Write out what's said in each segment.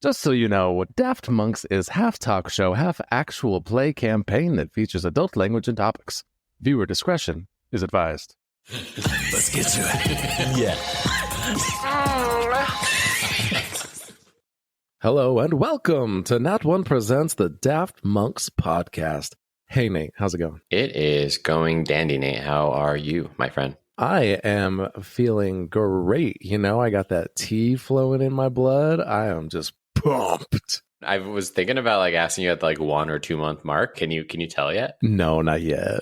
Just so you know, Daft Monks is half talk show, half actual play campaign that features adult language and topics. Viewer discretion is advised. Let's get to it. Yeah. Hello and welcome to Nat One Presents the Daft Monks podcast. Hey, Nate, how's it going? It is going dandy, Nate. How are you, my friend? I am feeling great. You know, I got that tea flowing in my blood. I am just pumped. I was thinking about asking you at the 1 or 2 month mark. Can you tell yet? No, not yet.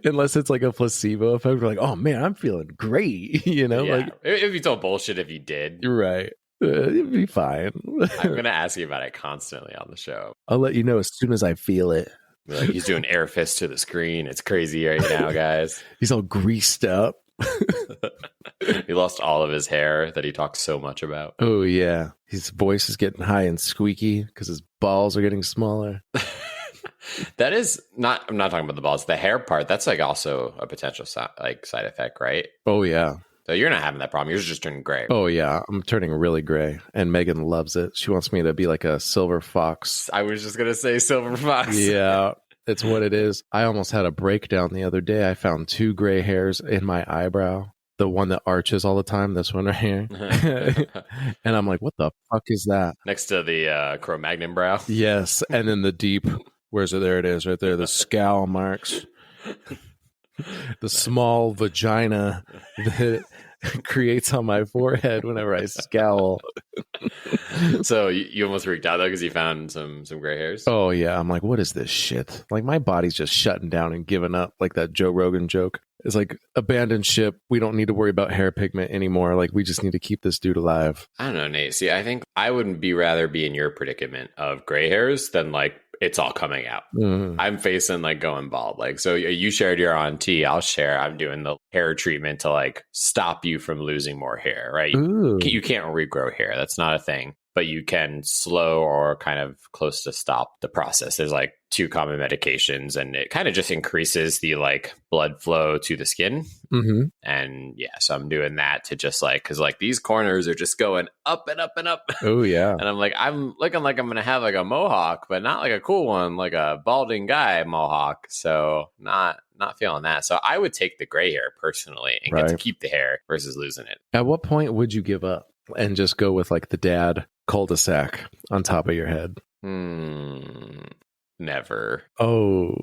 Unless it's like a placebo effect. We're like, oh man, I'm feeling great. You know, yeah. It'd be so bullshit if you did. You're right. It'd be fine. I'm gonna ask you about it constantly on the show. I'll let you know as soon as I feel it. He's doing air fist to the screen. It's crazy right now, guys. He's all greased up. He lost all of his hair that he talks so much about. Oh yeah, his voice is getting high and squeaky because his balls are getting smaller. That is not. I'm not talking about the balls. The hair part. That's also a potential side effect, right? Oh yeah. So you're not having that problem. You're just turning gray. Oh yeah, I'm turning really gray, and Megan loves it. She wants me to be like a silver fox. I was just gonna say silver fox. Yeah. It's what it is. I almost had a breakdown the other day. I found 2 gray hairs in my eyebrow. The one that arches all the time, this one right here. And I'm like, what the fuck is that? Next to the Cro-Magnon brow? Yes. And then the deep, where's it? There it is right there. The scowl marks. The small vagina that creates on my forehead whenever I scowl. So you almost freaked out though because you found some gray hairs? Oh yeah, I'm like, what is this shit? Like my body's just shutting down and giving up, like that Joe Rogan joke. It's like abandoned ship. We don't need to worry about hair pigment anymore. Like we just need to keep this dude alive. I don't know, Nate. See, I think I would rather be in your predicament of gray hairs than it's all coming out. I'm facing going bald. So you shared your on tea. I'll share. I'm doing the hair treatment to stop you from losing more hair, right? You can't regrow hair. That's not a thing. But you can slow or kind of close to stop the process. There's 2 common medications, and it kind of just increases the blood flow to the skin. Mm-hmm. And yeah, so I'm doing that to just because these corners are just going up and up and up. Oh yeah. And I'm looking like I'm gonna have a mohawk, but not a cool one, like a balding guy mohawk. So not feeling that. So I would take the gray hair personally and get to keep the hair versus losing it. At what point would you give up and just go with the dad cul-de-sac on top of your head? Never. Oh.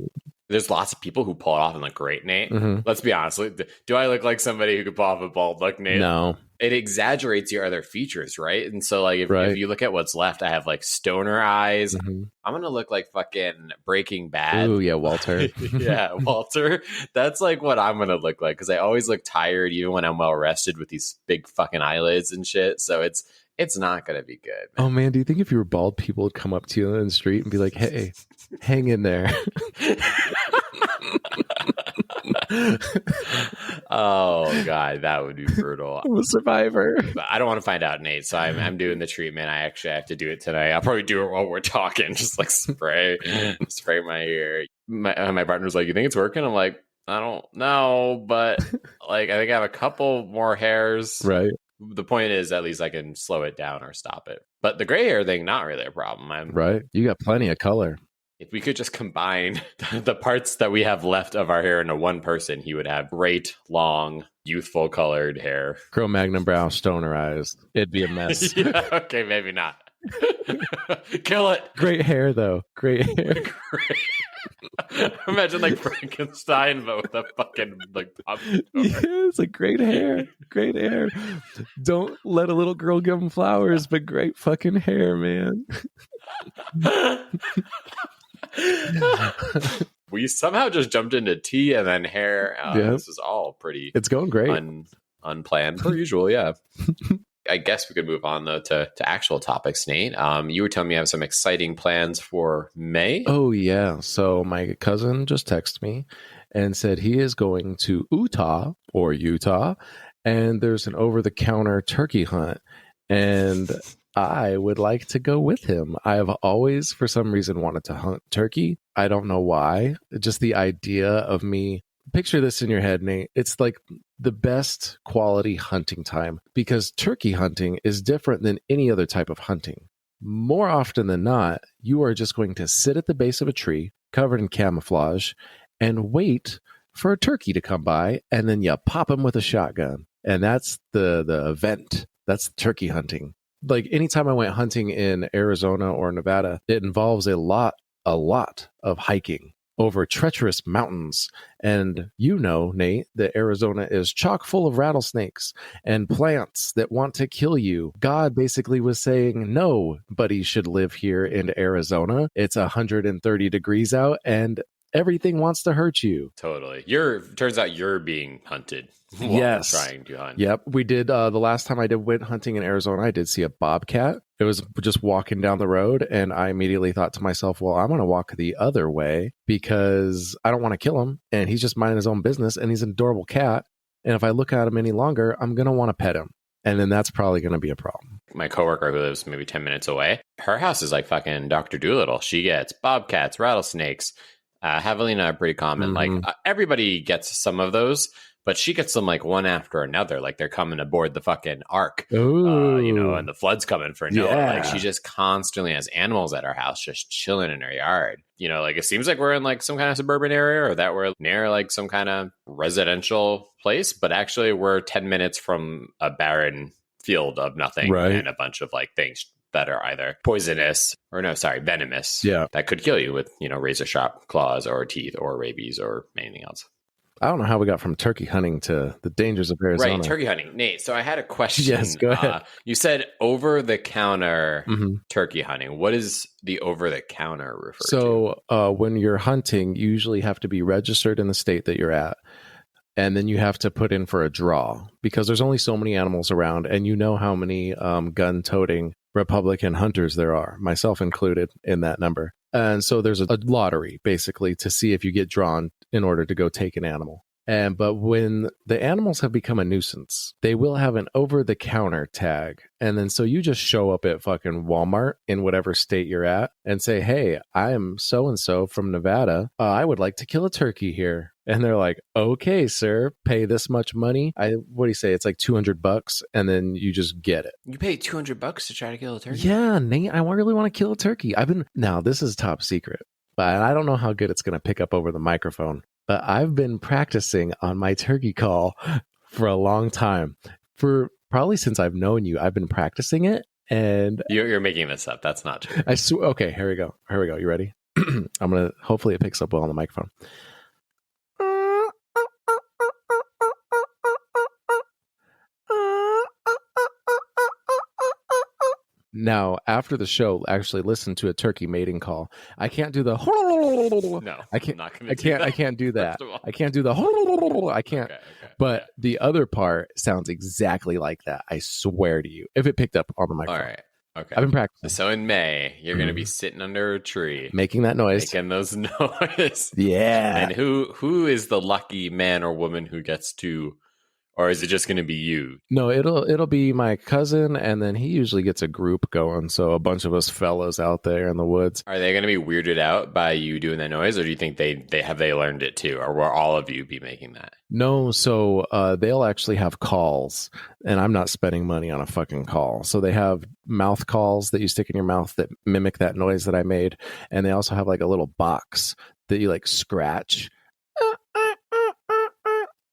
There's lots of people who pull it off and look great, Nate. Mm-hmm. Let's be honest. Do I look like somebody who could pull off a bald look, Nate? No. It exaggerates your other features, right? And so if you look at what's left, I have stoner eyes. Mm-hmm. I'm going to look like fucking Breaking Bad. Oh, yeah, Walter. Yeah, Walter. That's what I'm going to look like because I always look tired even when I'm well rested with these big fucking eyelids and shit. So it's not going to be good, man. Oh, man, do you think if you were bald, people would come up to you in the street and be like, hey, hang in there? Oh, God, that would be brutal. I'm a survivor. But I don't want to find out, Nate, so I'm doing the treatment. I actually have to do it tonight. I'll probably do it while we're talking, just spray my hair. My partner's like, you think it's working? I'm like, I don't know, but I think I have a couple more hairs. Right. The point is, at least I can slow it down or stop it. But the gray hair thing, not really a problem. Right. You got plenty of color. If we could just combine the parts that we have left of our hair into one person, he would have great, long, youthful colored hair. Cro-Magnon brow, stoner eyes. It'd be a mess. Yeah, okay, maybe not. Kill it. Great hair, though. Great hair. Imagine Frankenstein, but with a fucking pop. Yeah, it's great hair. Great hair. Don't let a little girl give him flowers, but great fucking hair, man. We somehow just jumped into tea and then hair. This is all pretty. It's going great. Unplanned per usual. Yeah. I guess we could move on though to actual topics, Nate. You were telling me you have some exciting plans for May. Oh yeah. So my cousin just texted me and said he is going to Utah, and there's an over-the-counter turkey hunt, and I would like to go with him. I have always, for some reason, wanted to hunt turkey. I don't know why. Just the idea of me. Picture this in your head, Nate. It's the best quality hunting time because turkey hunting is different than any other type of hunting. more often than not, you are just going to sit at the base of a tree covered in camouflage and wait for a turkey to come by, and then you pop him with a shotgun. And that's the event. That's turkey hunting. Like anytime I went hunting in Arizona or Nevada, it involves a lot of hiking over treacherous mountains. And you know, Nate, that Arizona is chock full of rattlesnakes and plants that want to kill you. God basically was saying, nobody should live here in Arizona. It's 130 degrees out and everything wants to hurt you. Totally. Turns out you're being hunted. Yes. Trying to hunt. Yep. We did, the last time I went hunting in Arizona, I did see a bobcat. It was just walking down the road, and I immediately thought to myself, well, I'm going to walk the other way because I don't want to kill him, and he's just minding his own business, and he's an adorable cat. And if I look at him any longer, I'm going to want to pet him. And then that's probably going to be a problem. My coworker who lives maybe 10 minutes away, her house is like fucking Dr. Doolittle. She gets bobcats, rattlesnakes, javelina are pretty common. Mhm. Like everybody gets some of those, but she gets them like one after another. Like they're coming aboard the fucking ark, and the flood's coming for Noah. Yeah. Like she just constantly has animals at her house, just chilling in her yard. Like it seems like we're in like some kind of suburban area, or that we're near like some kind of residential place, but actually we're 10 minutes from a barren field of nothing, right, and a bunch of like things that are either poisonous or venomous. Yeah. That could kill you with, razor sharp claws or teeth or rabies or anything else. I don't know how we got from turkey hunting to the dangers of Arizona. Right, turkey hunting. Nate, so I had a question. Yes, go ahead. You said over-the-counter turkey hunting. What is the over-the-counter refer to? So when you're hunting, you usually have to be registered in the state that you're at. And then you have to put in for a draw because there's only so many animals around. And you know how many gun-toting Republican hunters there are, myself included in that number. And so there's a lottery basically to see if you get drawn in order to go take an animal. But when the animals have become a nuisance, they will have an over-the-counter tag. And then so you just show up at fucking Walmart in whatever state you're at and say, hey, I am so-and-so from Nevada. I would like to kill a turkey here. And they're like, okay, sir, pay this much money. What do you say? It's like $200, and then you just get it. You pay $200 to try to kill a turkey? Yeah, Nate, I really want to kill a turkey. Now this is top secret, but I don't know how good it's going to pick up over the microphone. But I've been practicing on my turkey call for a long time. For probably since I've known you, I've been practicing it. And you're making this up. That's not true. I swear. Okay, here we go. You ready? Hopefully it picks up well on the microphone. Now, after the show, actually listen to a turkey mating call. I can't do the no. I can't. Not I can't. I can't do that. I can't do the. I can't. Okay, but the other part sounds exactly like that. I swear to you. If it picked up on the microphone. All right. Okay. I've been practicing. So in May, you're going to be sitting under a tree, making that noise, making those noises. Yeah. And who is the lucky man or woman who gets to? Or is it just going to be you? No, it'll be my cousin, and then he usually gets a group going. So a bunch of us fellas out there in the woods. Are they going to be weirded out by you doing that noise, or do you think they learned it too, or will all of you be making that? No, so they'll actually have calls, and I'm not spending money on a fucking call. So they have mouth calls that you stick in your mouth that mimic that noise that I made, and they also have like a little box that you like scratch,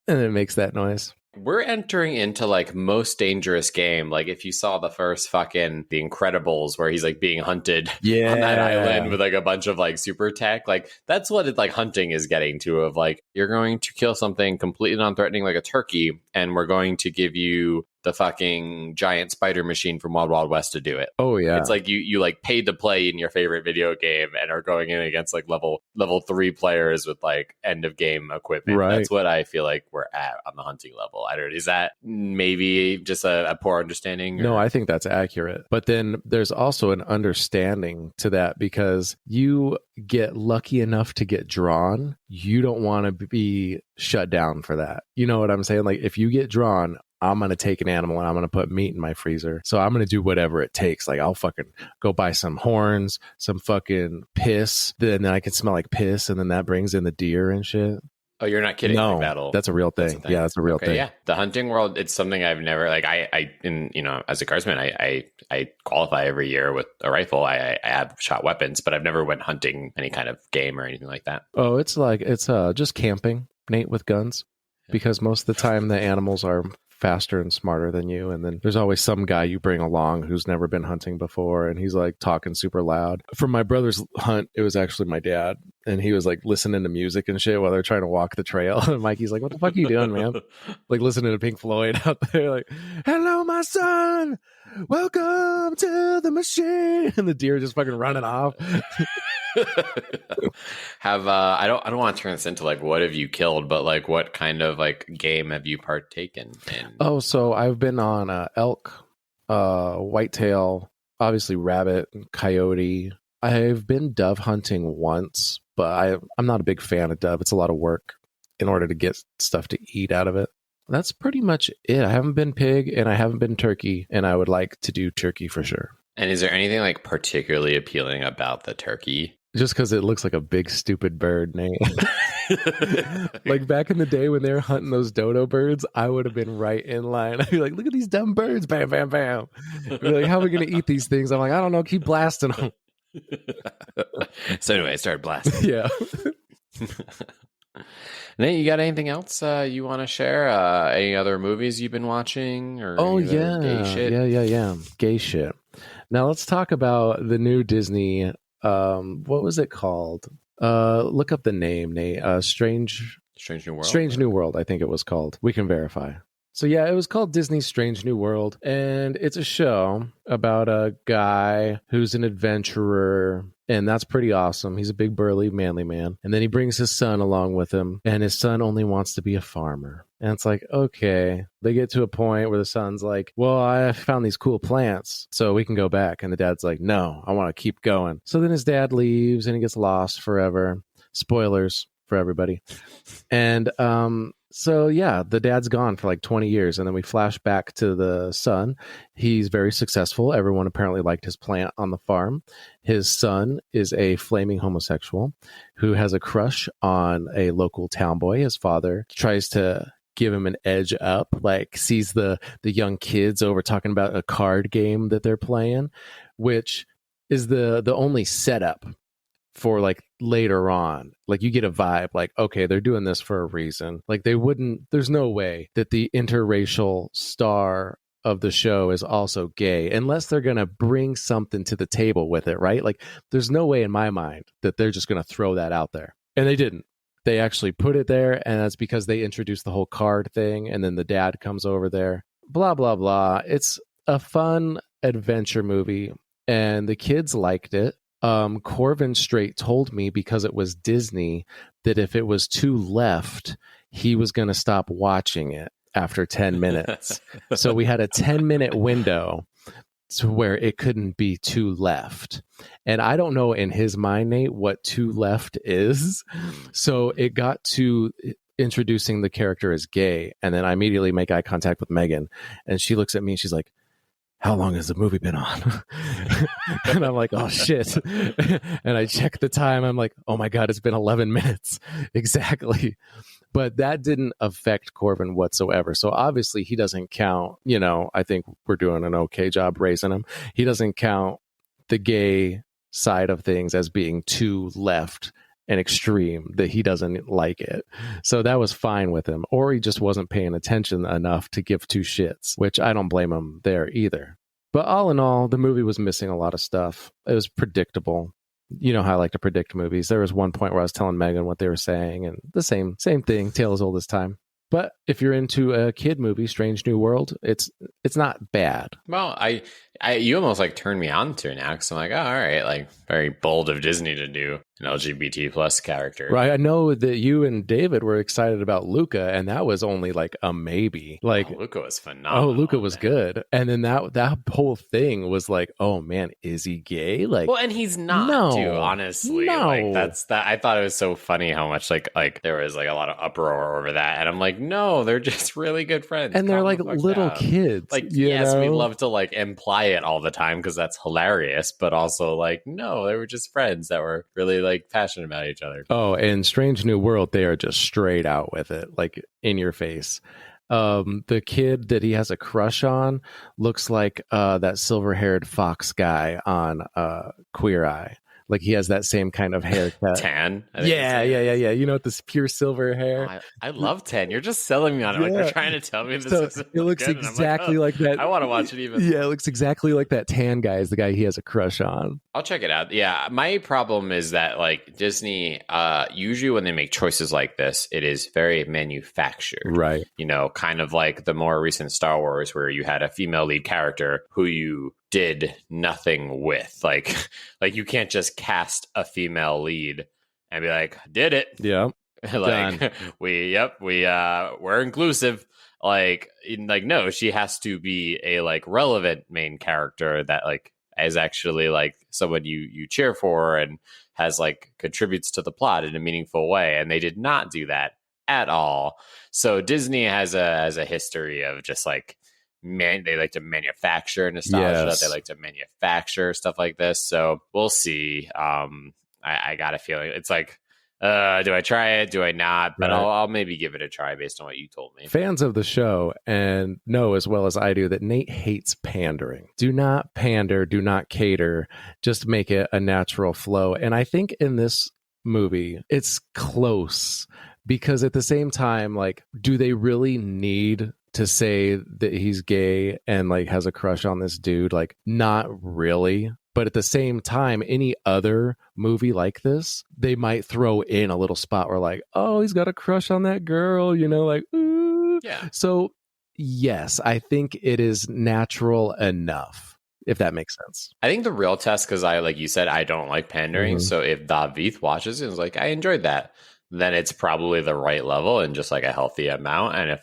and it makes that noise. We're entering into like most dangerous game. Like if you saw the first fucking The Incredibles where he's like being hunted on that island with like a bunch of like super tech, like that's what like hunting is getting to, of like you're going to kill something completely non-threatening like a turkey, and we're going to give you the fucking giant spider machine from Wild Wild West to do it. Oh yeah. It's like you like paid to play in your favorite video game and are going in against like level 3 players with like end of game equipment. Right. That's what I feel like we're at on the hunting level. I don't know. Is that maybe just a poor understanding? Or? No, I think that's accurate. But then there's also an understanding to that, because you get lucky enough to get drawn. You don't want to be shut down for that. You know what I'm saying? Like if you get drawn, I'm going to take an animal and I'm going to put meat in my freezer. So I'm going to do whatever it takes. Like I'll fucking go buy some horns, some fucking piss. Then I can smell like piss. And then that brings in the deer and shit. Oh, you're not kidding. No, Like that's a real thing. Yeah, that's a real thing. Yeah. The hunting world, it's something I've never like as a guardsman, I qualify every year with a rifle. I have shot weapons, but I've never went hunting any kind of game or anything like that. Oh, it's just camping, Nate, with guns. Because most of the time the animals are faster and smarter than you, and then there's always some guy you bring along who's never been hunting before, and he's like talking super loud. For my brother's hunt, it was actually my dad, and he was like listening to music and shit while they're trying to walk the trail. And Mikey's like, what the fuck are you doing, man? Like listening to Pink Floyd out there, like, hello my son, welcome to the machine, and the deer just fucking running off. I don't want to turn this into like what have you killed, but like what kind of like game have you partaken in? Oh, so I've been on elk, whitetail, obviously rabbit, coyote. I've been dove hunting once, but I'm not a big fan of dove. It's a lot of work in order to get stuff to eat out of it. That's pretty much it. I haven't been pig and I haven't been turkey, and I would like to do turkey for sure. And is there anything like particularly appealing about the turkey? Just because it looks like a big stupid bird, Nate. Like back in the day when they were hunting those dodo birds, I would have been right in line. I'd be like, look at these dumb birds. Bam, bam, bam. Be like, how are we going to eat these things? I'm like, I don't know. Keep blasting them. So anyway, I started blasting. Yeah. Nate, you got anything else you want to share? Any other movies you've been watching? Or yeah. Gay shit? Yeah. Gay shit. Now let's talk about the new Disney. What was it called? Look up the name, Nate. Strange New World. Strange New World, I think it was called. We can verify. So yeah, it was called Disney's Strange New World, and it's a show about a guy who's an adventurer, and that's pretty awesome. He's a big, burly, manly man, and then he brings his son along with him, and his son only wants to be a farmer. And it's like, okay. They get to a point where the son's like, well, I found these cool plants, so we can go back. And the dad's like, no, I want to keep going. So then his dad leaves, and he gets lost forever. Spoilers for everybody. And so yeah, the dad's gone for like 20 years, and then we flash back to the son. He's very successful. Everyone apparently liked his plant on the farm. His son is a flaming homosexual who has a crush on a local town boy. His father tries to give him an edge up, like sees the young kids over talking about a card game that they're playing, which is the only setup for like later on. Like you get a vibe like, okay, they're doing this for a reason. Like there's no way that the interracial star of the show is also gay unless they're going to bring something to the table with it, right? Like there's no way in my mind that they're just going to throw that out there. And they didn't. They actually put it there, and that's because they introduced the whole card thing, and then the dad comes over there. Blah, blah, blah. It's a fun adventure movie, and the kids liked it. Corvin straight told me, because it was Disney, that if it was too left, he was going to stop watching it after 10 minutes. So we had a 10-minute window to where it couldn't be too left. And I don't know in his mind, Nate, what too left is. So it got to introducing the character as gay. And then I immediately make eye contact with Megan, and she looks at me and she's like, how long has the movie been on? And I'm like, oh shit. And I check the time. I'm like, oh my God, it's been 11 minutes. Exactly. But that didn't affect Corbin whatsoever. So obviously he doesn't count, I think we're doing an okay job raising him. He doesn't count the gay side of things as being too left and extreme, that he doesn't like it. So that was fine with him. Or he just wasn't paying attention enough to give two shits, which I don't blame him there either. But all in all, the movie was missing a lot of stuff. It was predictable. You know how I like to predict movies. There was one point where I was telling Megan what they were saying, and the same thing, tale as old as time. But if you're into a kid movie, Strange New World, it's not bad. Well, you almost like turned me on to it now, because I'm like, oh, all right, like very bold of Disney to do an LGBT plus character. Right. I know that you and David were excited about Luca, and that was only like a maybe. Like Luca was phenomenal. Oh, Luca was good. And then that whole thing was like, oh man, is he gay? Like, well, and he's not, too, honestly. No. Like that's that. I thought it was so funny how much like there was like a lot of uproar over that, and I'm like, no, they're just really good friends, and they're like little kids. Like, yes, we love to like imply it all the time because that's hilarious, but also like, no, they were just friends that were really like passionate about each other. Oh, in Strange New World, they are just straight out with it, like in your face. The kid that he has a crush on looks like that silver-haired fox guy on Queer Eye. Like he has that same kind of haircut. Tan. Yeah. You know, this pure silver hair. Oh, I love Tan. You're just selling me on it. Like you're trying to tell me this is it looks good, exactly like that. I want to watch it even. Yeah, it looks exactly like that Tan guy is the guy he has a crush on. I'll check it out. Yeah, my problem is that like Disney, usually when they make choices like this, it is very manufactured. Right. You know, kind of like the more recent Star Wars where you had a female lead character who you did nothing with. Like you can't just cast a female lead and be like, did it. Yeah. Like we're inclusive. Like no, she has to be a like relevant main character that like is actually like someone you cheer for and has like contributes to the plot in a meaningful way. And they did not do that at all. So Disney has a history of just like, they like to manufacture nostalgia. Yes. They like to manufacture stuff like this. So we'll see. I got a feeling it's like, do I try it? Do I not? But right. I'll maybe give it a try based on what you told me. Fans of the show and know as well as I do that Nate hates pandering. Do not pander, do not cater, just make it a natural flow. And I think in this movie, it's close because at the same time, like, do they really need to say that he's gay and like has a crush on this dude? Like, not really. But at the same time, any other movie like this, they might throw in a little spot where like, oh, he's got a crush on that girl, you know, like, ooh. Yeah. So yes, I think it is natural enough, if that makes sense. I think the real test, because like you said, I don't like pandering. Mm-hmm. So if David watches it and is like, I enjoyed that, then it's probably the right level and just like a healthy amount. And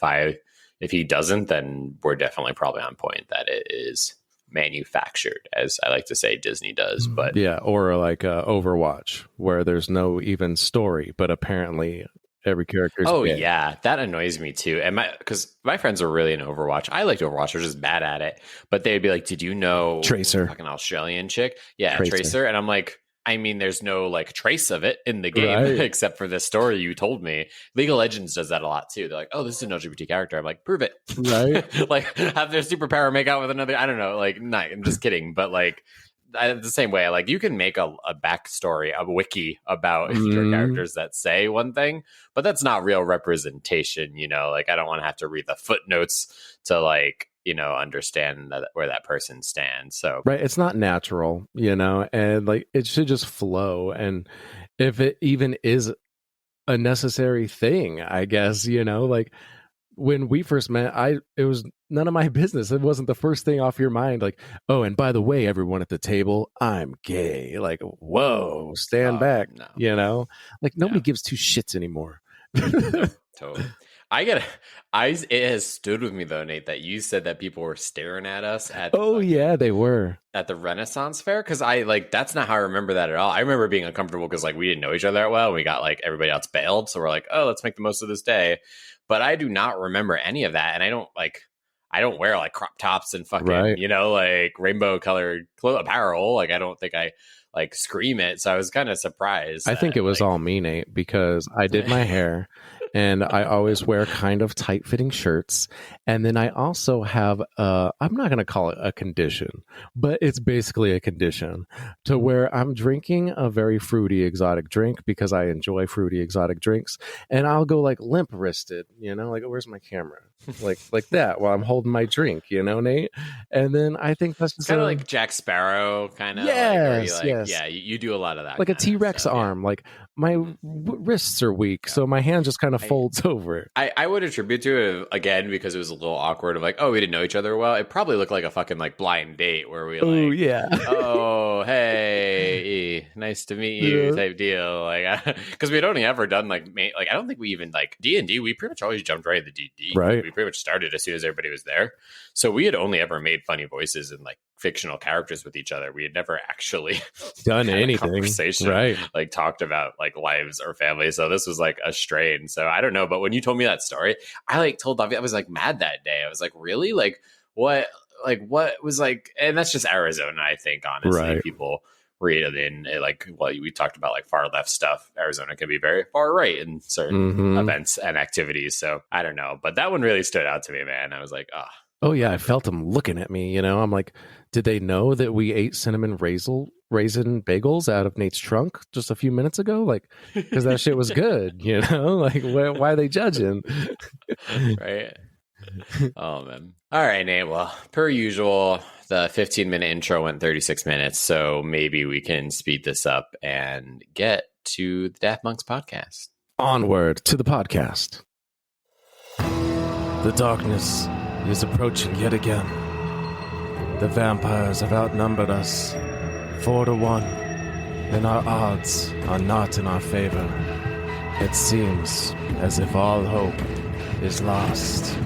if he doesn't, then we're definitely probably on point that it is manufactured, as I like to say Disney does. But yeah, or like Overwatch, where there's no even story, but apparently every character is gay. Yeah, that annoys me too. And because my friends are really in Overwatch. I liked Overwatch, they're just bad at it. But they'd be like, did you know Tracer, fucking Australian chick? Yeah, Tracer. And I'm like, I mean, there's no like trace of it in the game except for the story you told me. League of Legends does that a lot too. They're like, oh, this is an LGBT character. I'm like, prove it. Right. Like, have their superpower make out with another. I don't know. Like, no, I'm just kidding. But like, the same way, like you can make a backstory, a wiki about your characters that say one thing, but that's not real representation. You know, like I don't want to have to read the footnotes to like, you know, understand where that person stands. So right, it's not natural, you know, and like it should just flow. And if it even is a necessary thing, I guess, you know, like when we first met, it was none of my business. It wasn't the first thing off your mind. Like, oh, and by the way, everyone at the table, I'm gay. Like, whoa, stand back. No. You know, like nobody gives two shits anymore. No, totally. It has stood with me though, Nate, that you said that people were staring at us at yeah, they were at the Renaissance Fair, because I like that's not how I remember that at all. I remember being uncomfortable because like we didn't know each other that well, and we got like everybody else bailed, so we're like, oh, let's make the most of this day. But I do not remember any of that, and I don't wear like crop tops and fucking you know, like rainbow colored apparel. Like I don't think I like scream it, so I was kind of surprised. I think it was all me, Nate, because I did my hair. And I always wear kind of tight-fitting shirts. And then I also have, I'm not going to call it a condition, but it's basically a condition to where I'm drinking a very fruity exotic drink because I enjoy fruity exotic drinks. And I'll go like limp-wristed, you know, like, where's my camera? Like that while I'm holding my drink, you know, Nate? And then I think that's just kind of like Jack Sparrow, kind of. Yes, yes. Yeah, you do a lot of that. Like a T-Rex arm. Yeah. Like my wrists are weak, so my hand just kind of folds over. I would attribute to it again because it was a little awkward of like, oh, we didn't know each other well. It probably looked like a fucking like blind date where we oh, hey, nice to meet you type deal. Like, because we'd only ever done like I don't think we even like D&D. We pretty much always jumped right into D&D. Right. We pretty much started as soon as everybody was there. So we had only ever made funny voices and like fictional characters with each other. We had never actually done anything, conversation, right? Like talked about like lives or family. So this was like a strain. So I don't know. But when you told me that story, I like told Davi, I was like mad that day. I was like, really? Like what? like what was like, and that's just Arizona, I think, honestly. Right. People read it in like, well, we talked about like far left stuff. Arizona can be very far right in certain events and activities. So I don't know, but that one really stood out to me, man. I was like, oh yeah, I felt them looking at me. I'm like, did they know that we ate cinnamon raisin bagels out of Nate's trunk just a few minutes ago? Like, because that shit was good. Like, why are they judging? Right. Oh man. All right, Nate. Well, per usual, the 15-minute intro went 36 minutes, so maybe we can speed this up and get to the Daft Monks podcast. Onward to the podcast. The darkness is approaching yet again. The vampires have outnumbered us 4-1, and our odds are not in our favor. It seems as if all hope is lost.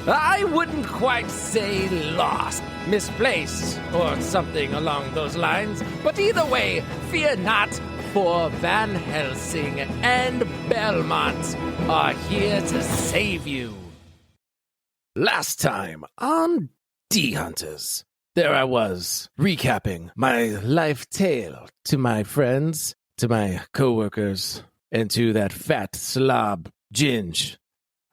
I wouldn't quite say lost, misplaced, or something along those lines, but either way, fear not, for Van Helsing and Belmont are here to save you. Last time on D-Hunters, there I was, recapping my life tale to my friends, to my co-workers, and to that fat slob, Ginge.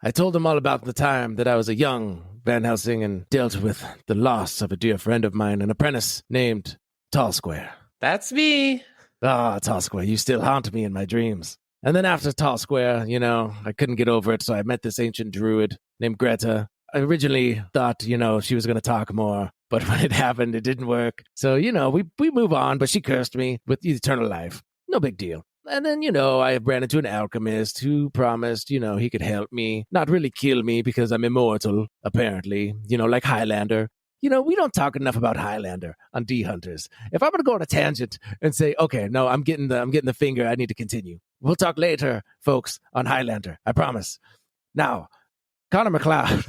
I told them all about the time that I was a young Van Helsing and dealt with the loss of a dear friend of mine, an apprentice named Tall Square. That's me. Ah, Tall Square, you still haunt me in my dreams. And then after Tall Square, I couldn't get over it, so I met this ancient druid named Greta. I originally thought, she was going to talk more, but when it happened, it didn't work. So, we move on, but she cursed me with eternal life. No big deal. And then, I ran into an alchemist who promised, he could help me, not really kill me because I'm immortal, apparently, like Highlander. We don't talk enough about Highlander on D-Hunters. If I'm going to go on a tangent and say, okay, no, I'm getting the finger, I need to continue. We'll talk later, folks, on Highlander. I promise. Now, Connor McLeod.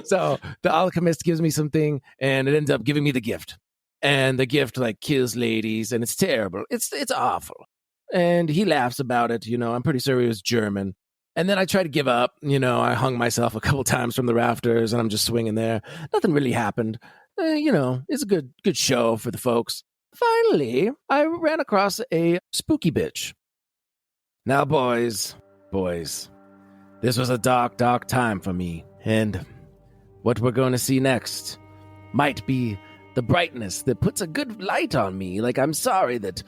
So the alchemist gives me something and it ends up giving me the gift. And the gift kills ladies and it's terrible. It's awful. And he laughs about it. I'm pretty sure he was German. And then I try to give up. I hung myself a couple times from the rafters and I'm just swinging there. Nothing really happened. It's a good show for the folks. Finally, I ran across a spooky bitch. Now, boys, this was a dark, dark time for me. And what we're going to see next might be the brightness that puts a good light on me. I'm sorry that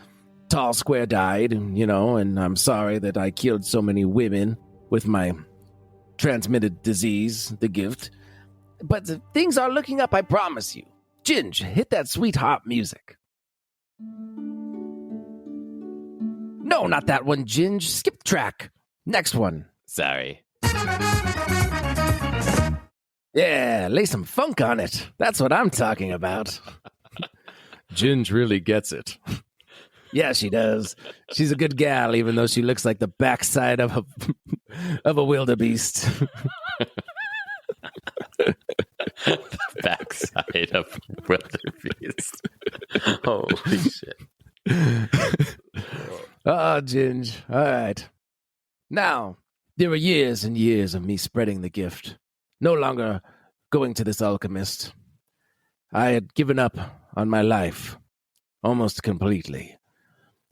Tall Square died, and I'm sorry that I killed so many women with my transmitted disease, the gift. But things are looking up, I promise you. Ginge, hit that sweet hot music. No, not that one, Ginge. Skip track. Next one. Sorry. Yeah, lay some funk on it. That's what I'm talking about. Ginge really gets it. Yeah, she does. She's a good gal, even though she looks like the backside of a wildebeest. The backside of wildebeest. Holy shit. Oh, Ginge. All right. Now, there were years and years of me spreading the gift. No longer going to this alchemist. I had given up on my life almost completely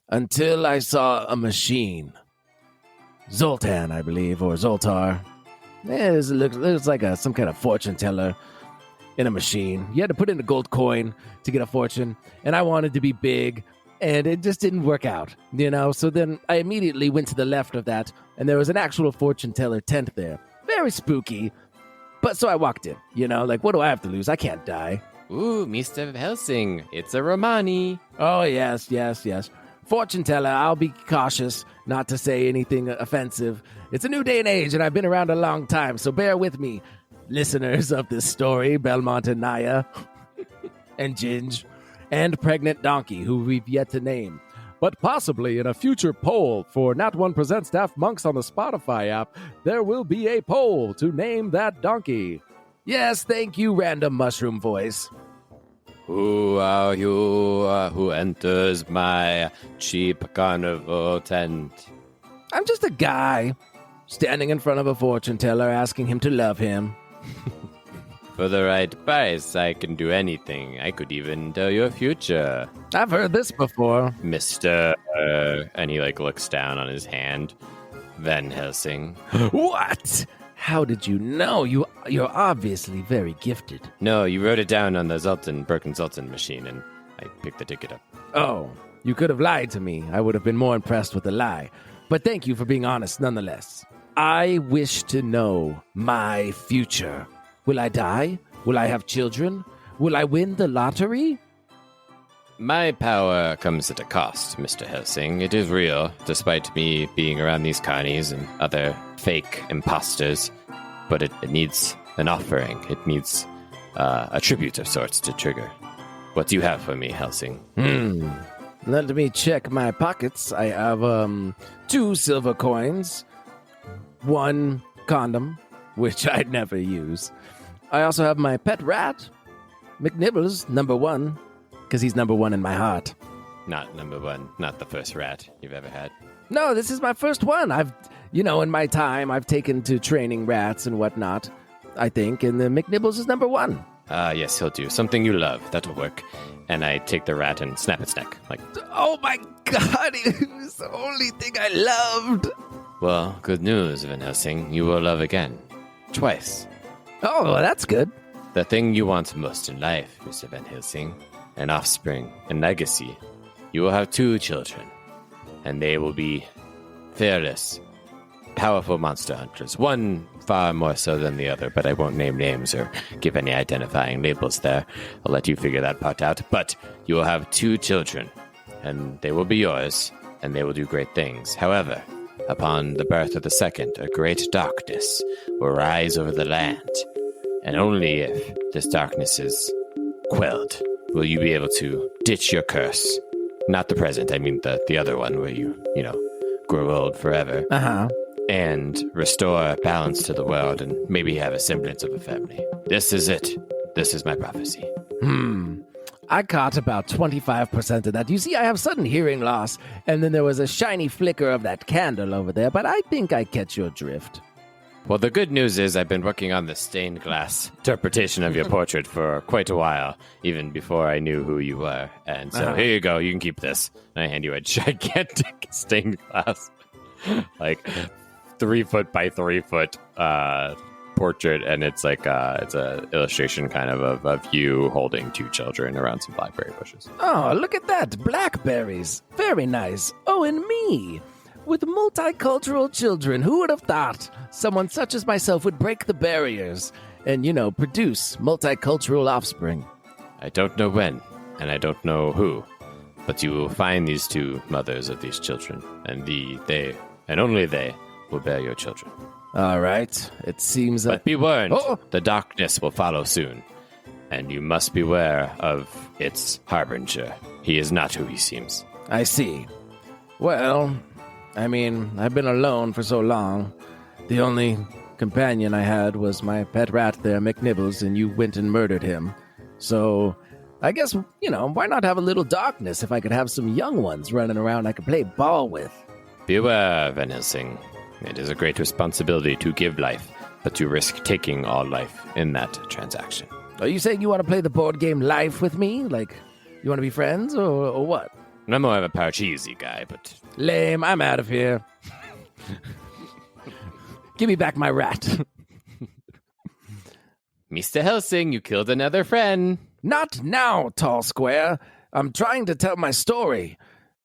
until I saw a machine. Zoltan, I believe, or Zoltar. It looks like some kind of fortune teller in a machine. You had to put in a gold coin to get a fortune, and I wanted to be big, and it just didn't work out, So then I immediately went to the left of that, and there was an actual fortune teller tent there. Very spooky. But so I walked in, what do I have to lose? I can't die. Ooh, Mr. Helsing, it's a Romani. Oh, yes. Fortune teller, I'll be cautious not to say anything offensive. It's a new day and age, and I've been around a long time, so bear with me, listeners of this story, Belmont and Naya, and Ginge, and Pregnant Donkey, who we've yet to name. But possibly in a future poll for Nat One Presents Daft Monks on the Spotify app, there will be a poll to name that donkey. Yes, thank you, random mushroom voice. Who are you who enters my cheap carnival tent? I'm just a guy standing in front of a fortune teller asking him to love him. For the right price, I can do anything. I could even tell your future. I've heard this before. Mr. And he looks down on his hand. Van Helsing. What? How did you know? You're obviously very gifted. No, you wrote it down on the Berken Zoltan machine, and I picked the ticket up. Oh, you could have lied to me. I would have been more impressed with the lie. But thank you for being honest nonetheless. I wish to know my future. Will I die? Will I have children? Will I win the lottery? My power comes at a cost, Mr. Helsing. It is real, despite me being around these carnies and other fake imposters. But it needs an offering. It needs a tribute of sorts to trigger. What do you have for me, Helsing? Let me check my pockets. I have 2 silver coins, 1 condom, which I'd never use. I also have my pet rat, McNibbles, number 1, because he's number 1 in my heart. Not number 1, not the first rat you've ever had. No, this is my first one. In my time, I've taken to training rats and whatnot, I think, and the McNibbles is number 1. Yes, he'll do. Something you love. That'll work. And I take the rat and snap its neck. Oh my god, it was the only thing I loved. Well, good news, Van Helsing. You will love again. Twice. Oh, well, that's good. The thing you want most in life, Mr. Van Helsing, an offspring, a legacy. You will have 2 children, and they will be fearless, powerful monster hunters. One far more so than the other, but I won't name names or give any identifying labels there. I'll let you figure that part out. But you will have 2 children, and they will be yours, and they will do great things. However, upon the birth of the second, a great darkness will rise over the land, and only if this darkness is quelled will you be able to ditch your curse. Not the present, I mean the other one where you grow old forever. Uh-huh. And restore balance to the world and maybe have a semblance of a family. This is it. This is my prophecy. I caught about 25% of that. You see, I have sudden hearing loss, and then there was a shiny flicker of that candle over there, but I think I catch your drift. Well, the good news is I've been working on the stained glass interpretation of your portrait for quite a while, even before I knew who you were. And so here you go. You can keep this. And I hand you a gigantic stained glass, 3 foot by 3 foot portrait, and it's it's a illustration kind of you holding 2 children around some blackberry bushes. Oh, look at that. Blackberries. Very nice. Oh, and me. With multicultural children. Who would have thought someone such as myself would break the barriers and, produce multicultural offspring? I don't know when, and I don't know who, but you will find these 2 mothers of these children, and they, and only they, will bear your children. All right. It seems But be warned, the darkness will follow soon, and you must beware of its harbinger. He is not who he seems. I see. Well, I've been alone for so long. The only companion I had was my pet rat there, McNibbles, and you went and murdered him. So, I guess, why not have a little darkness if I could have some young ones running around I could play ball with? Beware, Van Helsing. It is a great responsibility to give life, but to risk taking all life in that transaction. Are you saying you want to play the board game Life with me? You want to be friends, or what? I'm more of a Parcheesi guy, but... Lame, I'm out of here. Give me back my rat. Mr. Helsing, you killed another friend. Not now, Tall Square. I'm trying to tell my story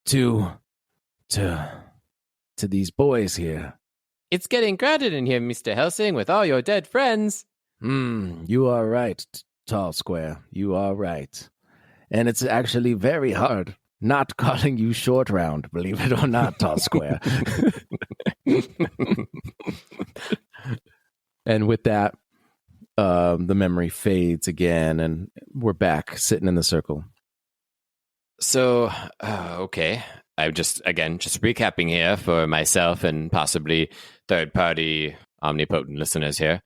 to these boys here. It's getting crowded in here, Mr. Helsing, with all your dead friends. You are right, Tall Square. You are right. And it's actually very hard not calling you Short Round, believe it or not, Tall Square. And with that, the memory fades again, and we're back sitting in the circle. So, okay. I'm just recapping here for myself and possibly third-party omnipotent listeners here.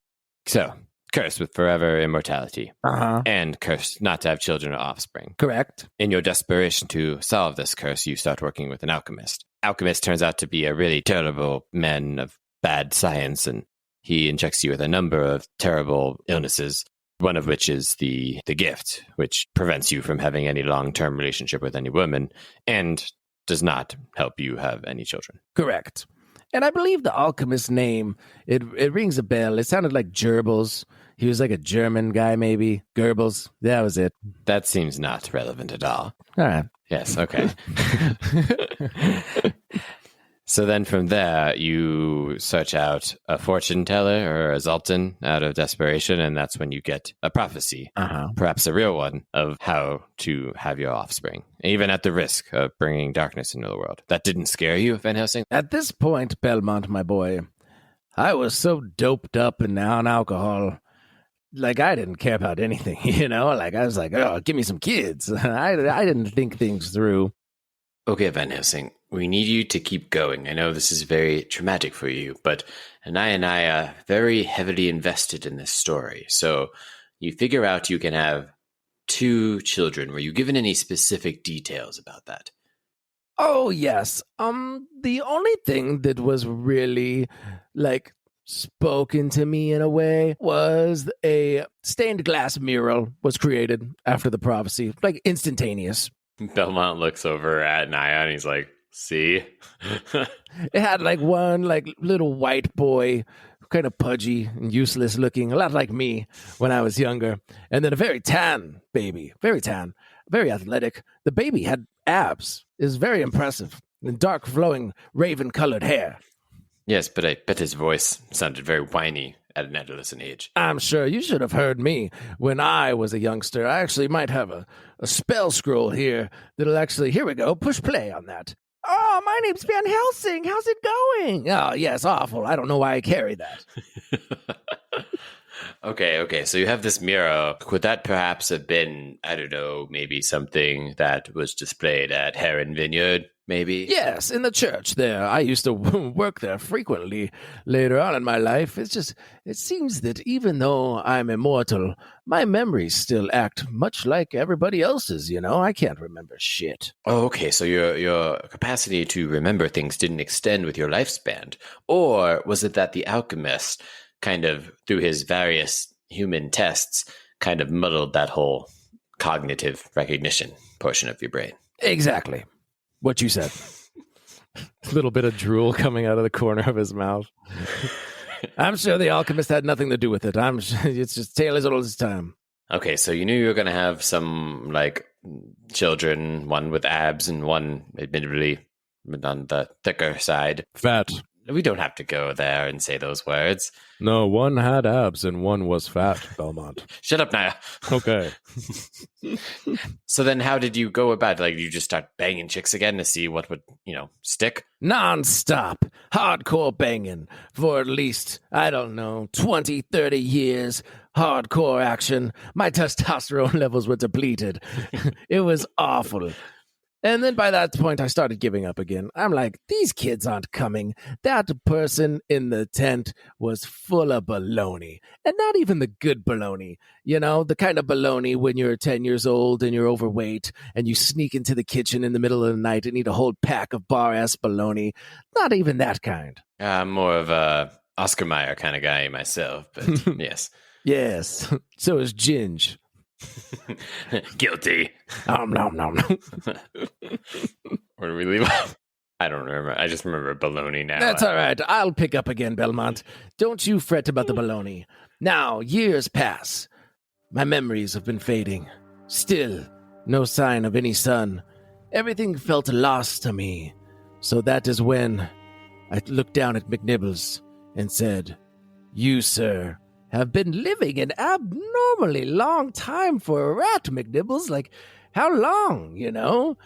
So, cursed with forever immortality. And cursed not to have children or offspring. Correct. In your desperation to solve this curse, you start working with an alchemist. Alchemist turns out to be a really terrible man of bad science, and he injects you with a number of terrible illnesses, one of which is the gift, which prevents you from having any long-term relationship with any woman and does not help you have any children. Correct. And I believe the alchemist's name, it rings a bell. It sounded like Gerbils. He was like a German guy, maybe. Goebbels. That was it. That seems not relevant at all. All right. Yes, okay. So then from there, you search out a fortune teller or a Zoltan out of desperation, and that's when you get a prophecy, perhaps a real one, of how to have your offspring, even at the risk of bringing darkness into the world. That didn't scare you, Van Helsing? At this point, Belmont, my boy, I was so doped up and on alcohol, like I didn't care about anything, you know? Like I was like, oh, give me some kids. I didn't think things through. Okay, Van Helsing, we need you to keep going. I know this is very traumatic for you, but I are very heavily invested in this story. So you figure out you can have 2 children. Were you given any specific details about that? Oh, yes. The only thing that was really, like, spoken to me in a way was a stained glass mural was created after the prophecy, like instantaneous. Belmont looks over at Naya and he's like, see? It had like one like little white boy, kind of pudgy and useless looking, a lot like me when I was younger. And then a very tan baby, very tan, very athletic. The baby had abs. It was very impressive. And dark flowing raven colored hair. Yes, but I bet his voice sounded very whiny at an adolescent age. I'm sure you should have heard me when I was a youngster. I actually might have a spell scroll here that'll actually, here we go, push play on that. Oh, my name's Van Helsing. How's it going? Oh, yes, awful. I don't know why I carry that. Okay. So you have this mirror. Could that perhaps have been, I don't know, maybe something that was displayed at Heron Vineyard, maybe? Yes, in the church there. I used to work there frequently later on in my life. It seems that even though I'm immortal, my memories still act much like everybody else's, you know? I can't remember shit. Oh, okay. So your capacity to remember things didn't extend with your lifespan. Or was it that the alchemist kind of, through his various human tests, kind of muddled that whole cognitive recognition portion of your brain? Exactly. What you said. A little bit of drool coming out of the corner of his mouth. I'm sure the alchemist had nothing to do with it. It's just tale as old as time. Okay, so you knew you were going to have some, like, children, one with abs and one admittedly on the thicker side. Fat. We don't have to go there and say those words. No, one had abs and one was fat, Belmont. Shut up, Naya. Okay. So then how did you go about it? Like, you just start banging chicks again to see what would, stick? Non-stop. Hardcore banging. For at least, 20, 30 years. Hardcore action. My testosterone levels were depleted. It was awful. And then by that point, I started giving up again. I'm like, these kids aren't coming. That person in the tent was full of baloney. And not even the good baloney. You know, the kind of baloney when you're 10 years old and you're overweight and you sneak into the kitchen in the middle of the night and eat a whole pack of bar-ass baloney. Not even that kind. I'm more of a Oscar Mayer kind of guy myself, but yes. Yes. So is Ginge. Guilty. Nom. Where do we leave off? I don't remember. I just remember baloney now. That's all right. I'll pick up again, Belmont. Don't you fret about the baloney. Now, years pass. My memories have been fading. Still, no sign of any sun. Everything felt lost to me. So that is when I looked down at McNibbles and said, "You, sir, have been living an abnormally long time for a rat, McNibbles. Like, how long, you know?"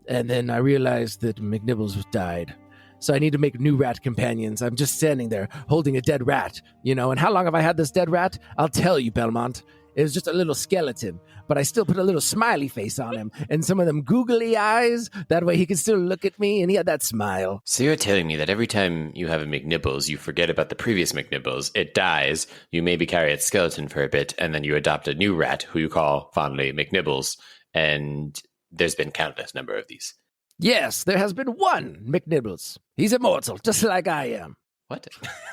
And then I realized that McNibbles died. So I need to make new rat companions. I'm just standing there holding a dead rat, you know. And how long have I had this dead rat? I'll tell you, Belmont. It was just a little skeleton, but I still put a little smiley face on him and some of them googly eyes. That way he could still look at me, and he had that smile. So you're telling me that every time you have a McNibbles, you forget about the previous McNibbles, it dies, you maybe carry its skeleton for a bit, and then you adopt a new rat who you call fondly McNibbles, and there's been countless number of these. Yes, there has been one McNibbles. He's immortal, just like I am. What?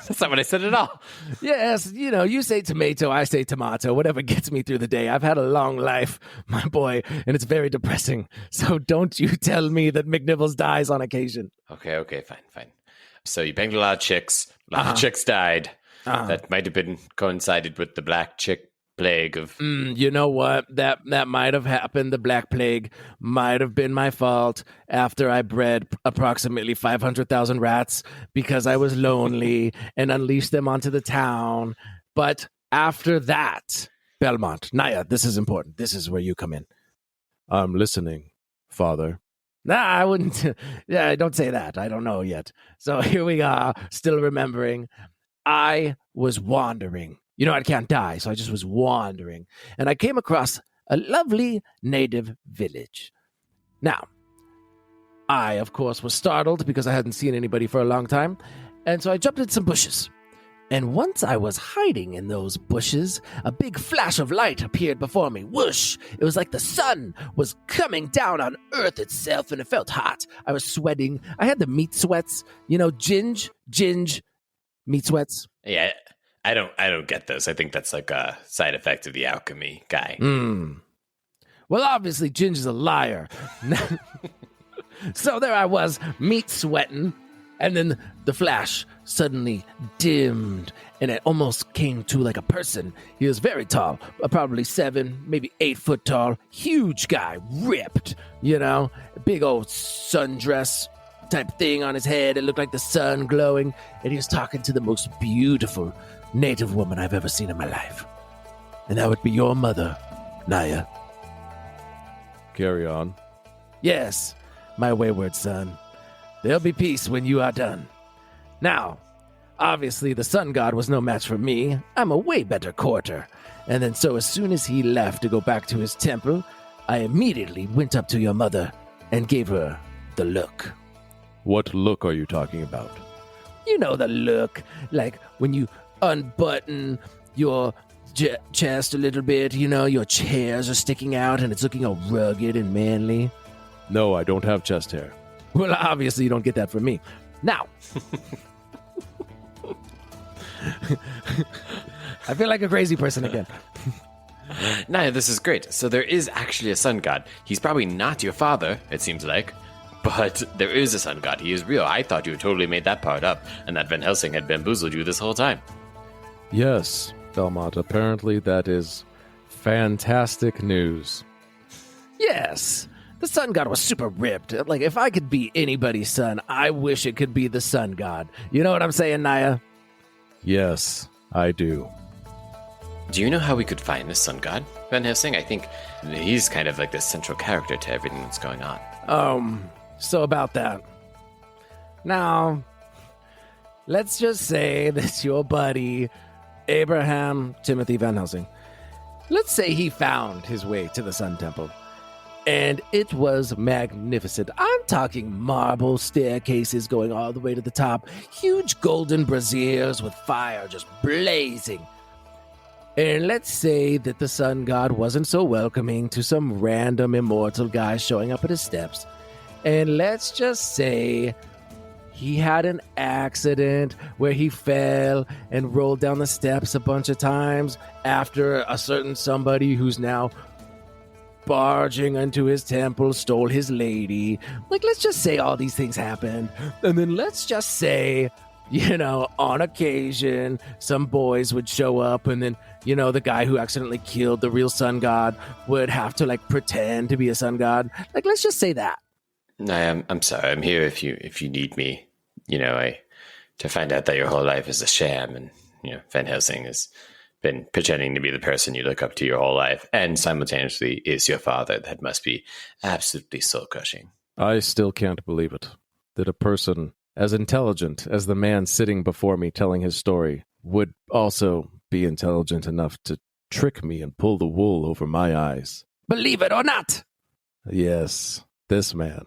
That's not what I said at all. Yes, you say tomato, I say tomato, whatever gets me through the day. I've had a long life, my boy, and it's very depressing. So don't you tell me that McNibbles dies on occasion. Okay, fine. So you banged a lot of chicks. A lot of chicks died. That might have been coincided with the black chick plague of... You know what? That might have happened. The Black Plague might have been my fault after I bred approximately 500,000 rats because I was lonely and unleashed them onto the town. But after that, Belmont, Naya, this is important. This is where you come in. I'm listening, Father. Nah, I wouldn't. Yeah, don't say that. I don't know yet. So here we are, still remembering. I was wandering. I can't die, so I just was wandering. And I came across a lovely native village. Now, I, of course, was startled because I hadn't seen anybody for a long time. And so I jumped in some bushes. And once I was hiding in those bushes, a big flash of light appeared before me. Whoosh! It was like the sun was coming down on Earth itself, and it felt hot. I was sweating. I had the meat sweats. Ginge, meat sweats. Yeah, I don't get those. I think that's like a side effect of the alchemy guy. Well, obviously, Ginger's a liar. So there I was, meat sweating, and then the flash suddenly dimmed, and it almost came to like a person. He was very tall, probably 7, maybe 8 foot tall, huge guy, ripped, big old sundress type thing on his head. It looked like the sun glowing, and he was talking to the most beautiful native woman I've ever seen in my life. And that would be your mother, Naya. Carry on. Yes, my wayward son. There'll be peace when you are done. Now, obviously the sun god was no match for me. I'm a way better courter. And then so as soon as he left to go back to his temple, I immediately went up to your mother and gave her the look. What look are you talking about? You know the look, like when you unbutton your chest a little bit, your hairs are sticking out and it's looking all rugged and manly. No, I don't have chest hair. Well, obviously you don't get that from me. Now, I feel like a crazy person again. Naya, this is great. So there is actually a sun god. He's probably not your father, it seems like. But there is a sun god. He is real. I thought you had totally made that part up, and that Van Helsing had bamboozled you this whole time. Yes, Belmont. Apparently that is fantastic news. Yes. The sun god was super ripped. Like, if I could be anybody's son, I wish it could be the sun god. You know what I'm saying, Naya? Yes, I do. Do you know how we could find the sun god, Van Helsing? I think he's kind of like the central character to everything that's going on. So about that. Now, let's just say that your buddy, Abraham Timothy Van Helsing, let's say he found his way to the Sun Temple. And it was magnificent. I'm talking marble staircases going all the way to the top, huge golden braziers with fire just blazing. And let's say that the sun god wasn't so welcoming to some random immortal guy showing up at his steps. And let's just say he had an accident where he fell and rolled down the steps a bunch of times after a certain somebody who's now barging into his temple stole his lady. Like, let's just say all these things happened. And then let's just say, on occasion, some boys would show up, and then, the guy who accidentally killed the real sun god would have to, pretend to be a sun god. Like, let's just say that. I'm sorry. I'm here if you need me. To find out that your whole life is a sham, and, Van Helsing has been pretending to be the person you look up to your whole life, and simultaneously is your father. That must be absolutely soul-crushing. I still can't believe it, that a person as intelligent as the man sitting before me telling his story would also be intelligent enough to trick me and pull the wool over my eyes. Believe it or not! Yes, this man.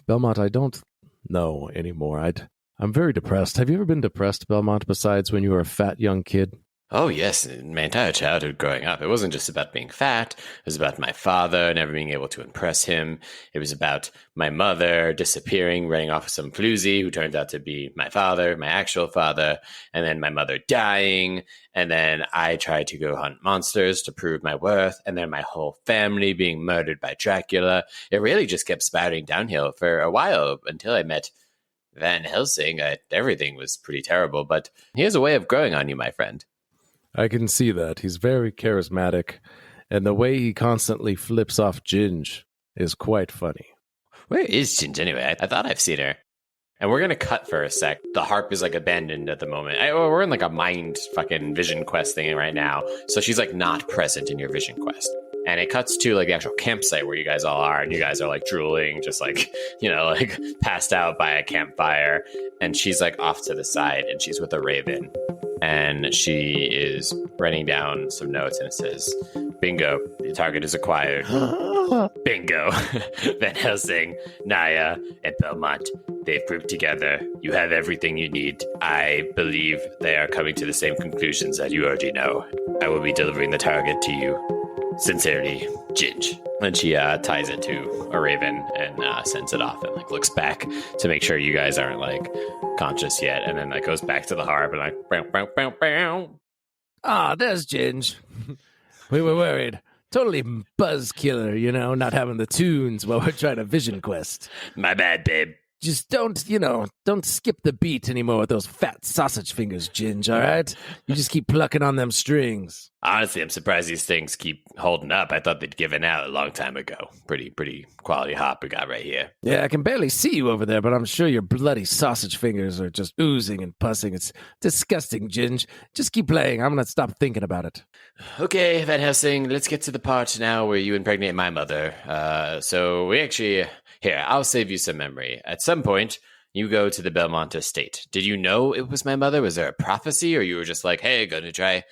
Belmont, I don't know anymore. I'm very depressed. Have you ever been depressed, Belmont, besides when you were a fat young kid? Oh, yes. My entire childhood growing up, it wasn't just about being fat. It was about my father never being able to impress him. It was about my mother disappearing, running off with some floozy who turned out to be my father, my actual father, and then my mother dying. And then I tried to go hunt monsters to prove my worth. And then my whole family being murdered by Dracula. It really just kept spouting downhill for a while until I met Van Helsing. Everything was pretty terrible, but he has a way of growing on you, my friend. I can see that. He's very charismatic, and the way he constantly flips off Ginge is quite funny. Where is Ginge anyway? I thought I've seen her. And we're going to cut for a sec. The harp is like abandoned at the moment. We're in like a mind fucking vision quest thing right now. So she's like not present in your vision quest. And it cuts to like the actual campsite where you guys all are. And you guys are like drooling, just like, like passed out by a campfire. And she's like off to the side and she's with a raven. And she is writing down some notes and it says, bingo, the target is acquired. Bingo. Van Helsing, Naya, and Belmont. They've grouped together. You have everything you need. I believe they are coming to the same conclusions that you already know. I will be delivering the target to you. Sincerely, Ginge. And she ties it to a raven and sends it off and like looks back to make sure you guys aren't like conscious yet. And then like goes back to the harp and like bow, bow, bow, bow. Ah, there's Ginge. We were worried. Totally buzz killer, not having the tunes while we're trying to vision quest. My bad, babe. Just don't skip the beat anymore with those fat sausage fingers, Ginge, all right? You just keep plucking on them strings. Honestly, I'm surprised these things keep holding up. I thought they'd given out a long time ago. Pretty quality hop we got right here. Yeah, I can barely see you over there, but I'm sure your bloody sausage fingers are just oozing and pussing. It's disgusting, Ginge. Just keep playing. I'm going to stop thinking about it. Okay, Van Helsing, let's get to the part now where you impregnate my mother. So we actually... Here, I'll save you some memory. At some point, you go to the Belmont estate. Did you know it was my mother? Was there a prophecy? Or you were just like, hey, gonna try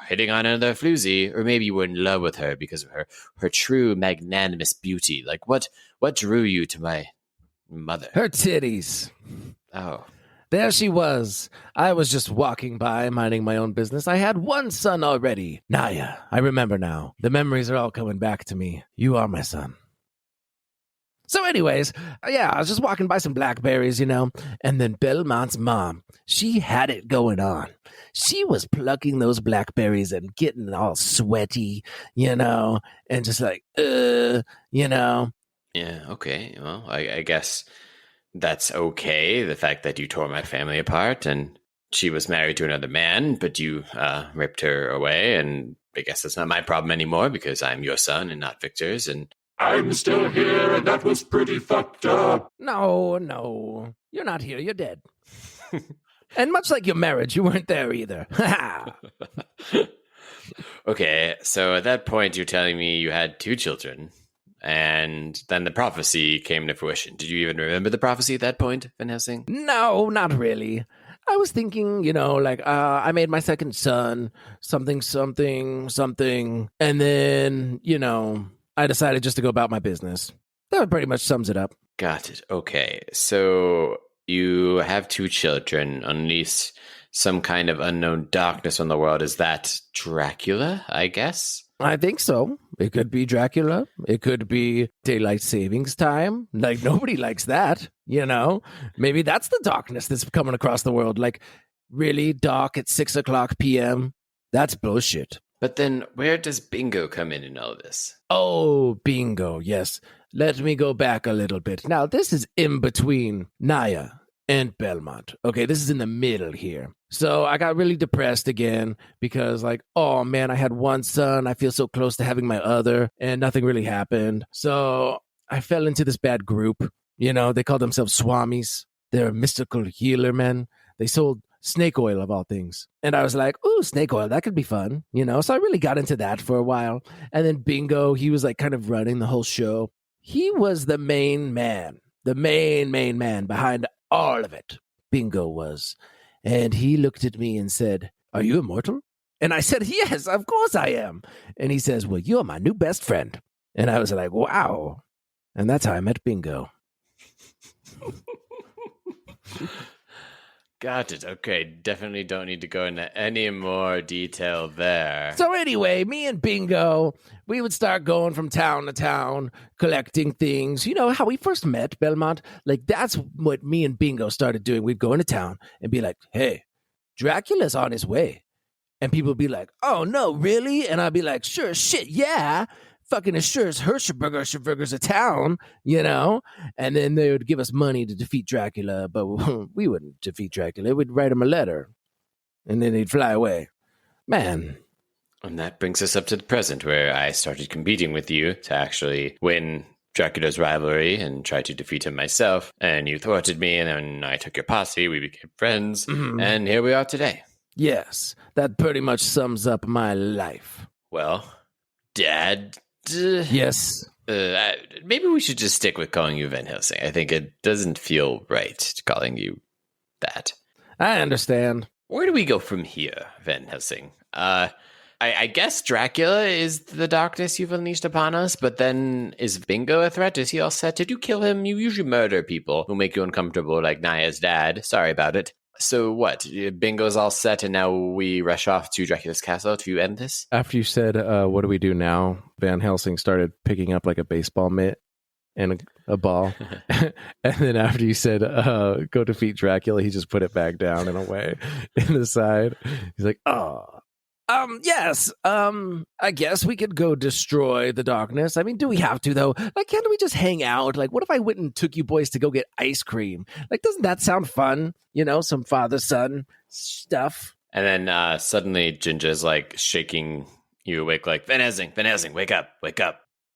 hitting on another floozy? Or maybe you were in love with her because of her true magnanimous beauty. Like, what drew you to my mother? Her titties. Oh. There she was. I was just walking by, minding my own business. I had one son already. Naya, I remember now. The memories are all coming back to me. You are my son. So anyways, I was just walking by some blackberries, and then Belmont's mom, she had it going on. She was plucking those blackberries and getting all sweaty, and just like, Yeah, okay. Well, I guess that's okay. The fact that you tore my family apart and she was married to another man, but you ripped her away, and I guess that's not my problem anymore because I'm your son and not Victor's, and I'm still here, and that was pretty fucked up. No. You're not here. You're dead. And much like your marriage, you weren't there either. Okay, so at that point, you're telling me you had 2 children, and then the prophecy came to fruition. Did you even remember the prophecy at that point, Van Helsing? No, not really. I was thinking, I made my second son, something, and then, I decided just to go about my business. That pretty much sums it up. Got it. Okay. So you have 2 children, unleash some kind of unknown darkness on the world. Is that Dracula, I guess? I think so. It could be Dracula. It could be daylight savings time. Like, nobody likes that, Maybe that's the darkness that's coming across the world. Like, really dark at 6:00 p.m.? That's bullshit. But then where does bingo come in all of this? Oh, bingo, yes. Let me go back a little bit. Now, this is in between Naya and Belmont. Okay, this is in the middle here. So I got really depressed again because oh man, I had one son. I feel so close to having my other and nothing really happened. So I fell into this bad group. They call themselves Swamis. They're mystical healer men. They sold snake oil of all things. And I was like, ooh, snake oil, that could be fun, So I really got into that for a while. And then Bingo, he was kind of running the whole show. He was the main man behind all of it. Bingo was. And he looked at me and said, are you immortal? And I said, yes, of course I am. And he says, well, you're my new best friend. And I was like, wow. And that's how I met Bingo. Got it. Okay, definitely don't need to go into any more detail there. So anyway, me and Bingo, we would start going from town to town, collecting things. You know how we first met, Belmont? Like, that's what me and Bingo started doing. We'd go into town and be like, hey, Dracula's on his way. And people would be like, oh, no, really? And I'd be like, sure, shit, yeah. Fucking as sure as Hersheyburger's a town, you know? And then they would give us money to defeat Dracula, but we wouldn't defeat Dracula. We'd write him a letter, and then he'd fly away. Man. And that brings us up to the present, where I started competing with you to actually win Dracula's rivalry and try to defeat him myself. And you thwarted me, and then I took your posse, we became friends, and here we are today. Yes, that pretty much sums up my life. Well, Dad... yes. Maybe we should just stick with calling you Van Helsing. I think it doesn't feel right calling you that. I understand. Where do we go from here, Van Helsing? I guess Dracula is the darkness you've unleashed upon us, but then is Bingo a threat? Is he all set? Did you kill him? You usually murder people who make you uncomfortable, like Naya's dad. Sorry about it. So what? Bingo's all set, and now we rush off to Dracula's castle to end this? After you said, what do we do now? Van Helsing started picking up like a baseball mitt and a ball. And then after you said, go defeat Dracula, he just put it back down in a way in the side. He's like, oh. Yes. I guess we could go destroy the darkness. I mean, do we have to, though? Like, can't we just hang out? Like, what if I went and took you boys to go get ice cream? Like, doesn't that sound fun? You know, some father-son stuff. And then suddenly Ginger's like shaking you awake, like, Van Helsing, wake up.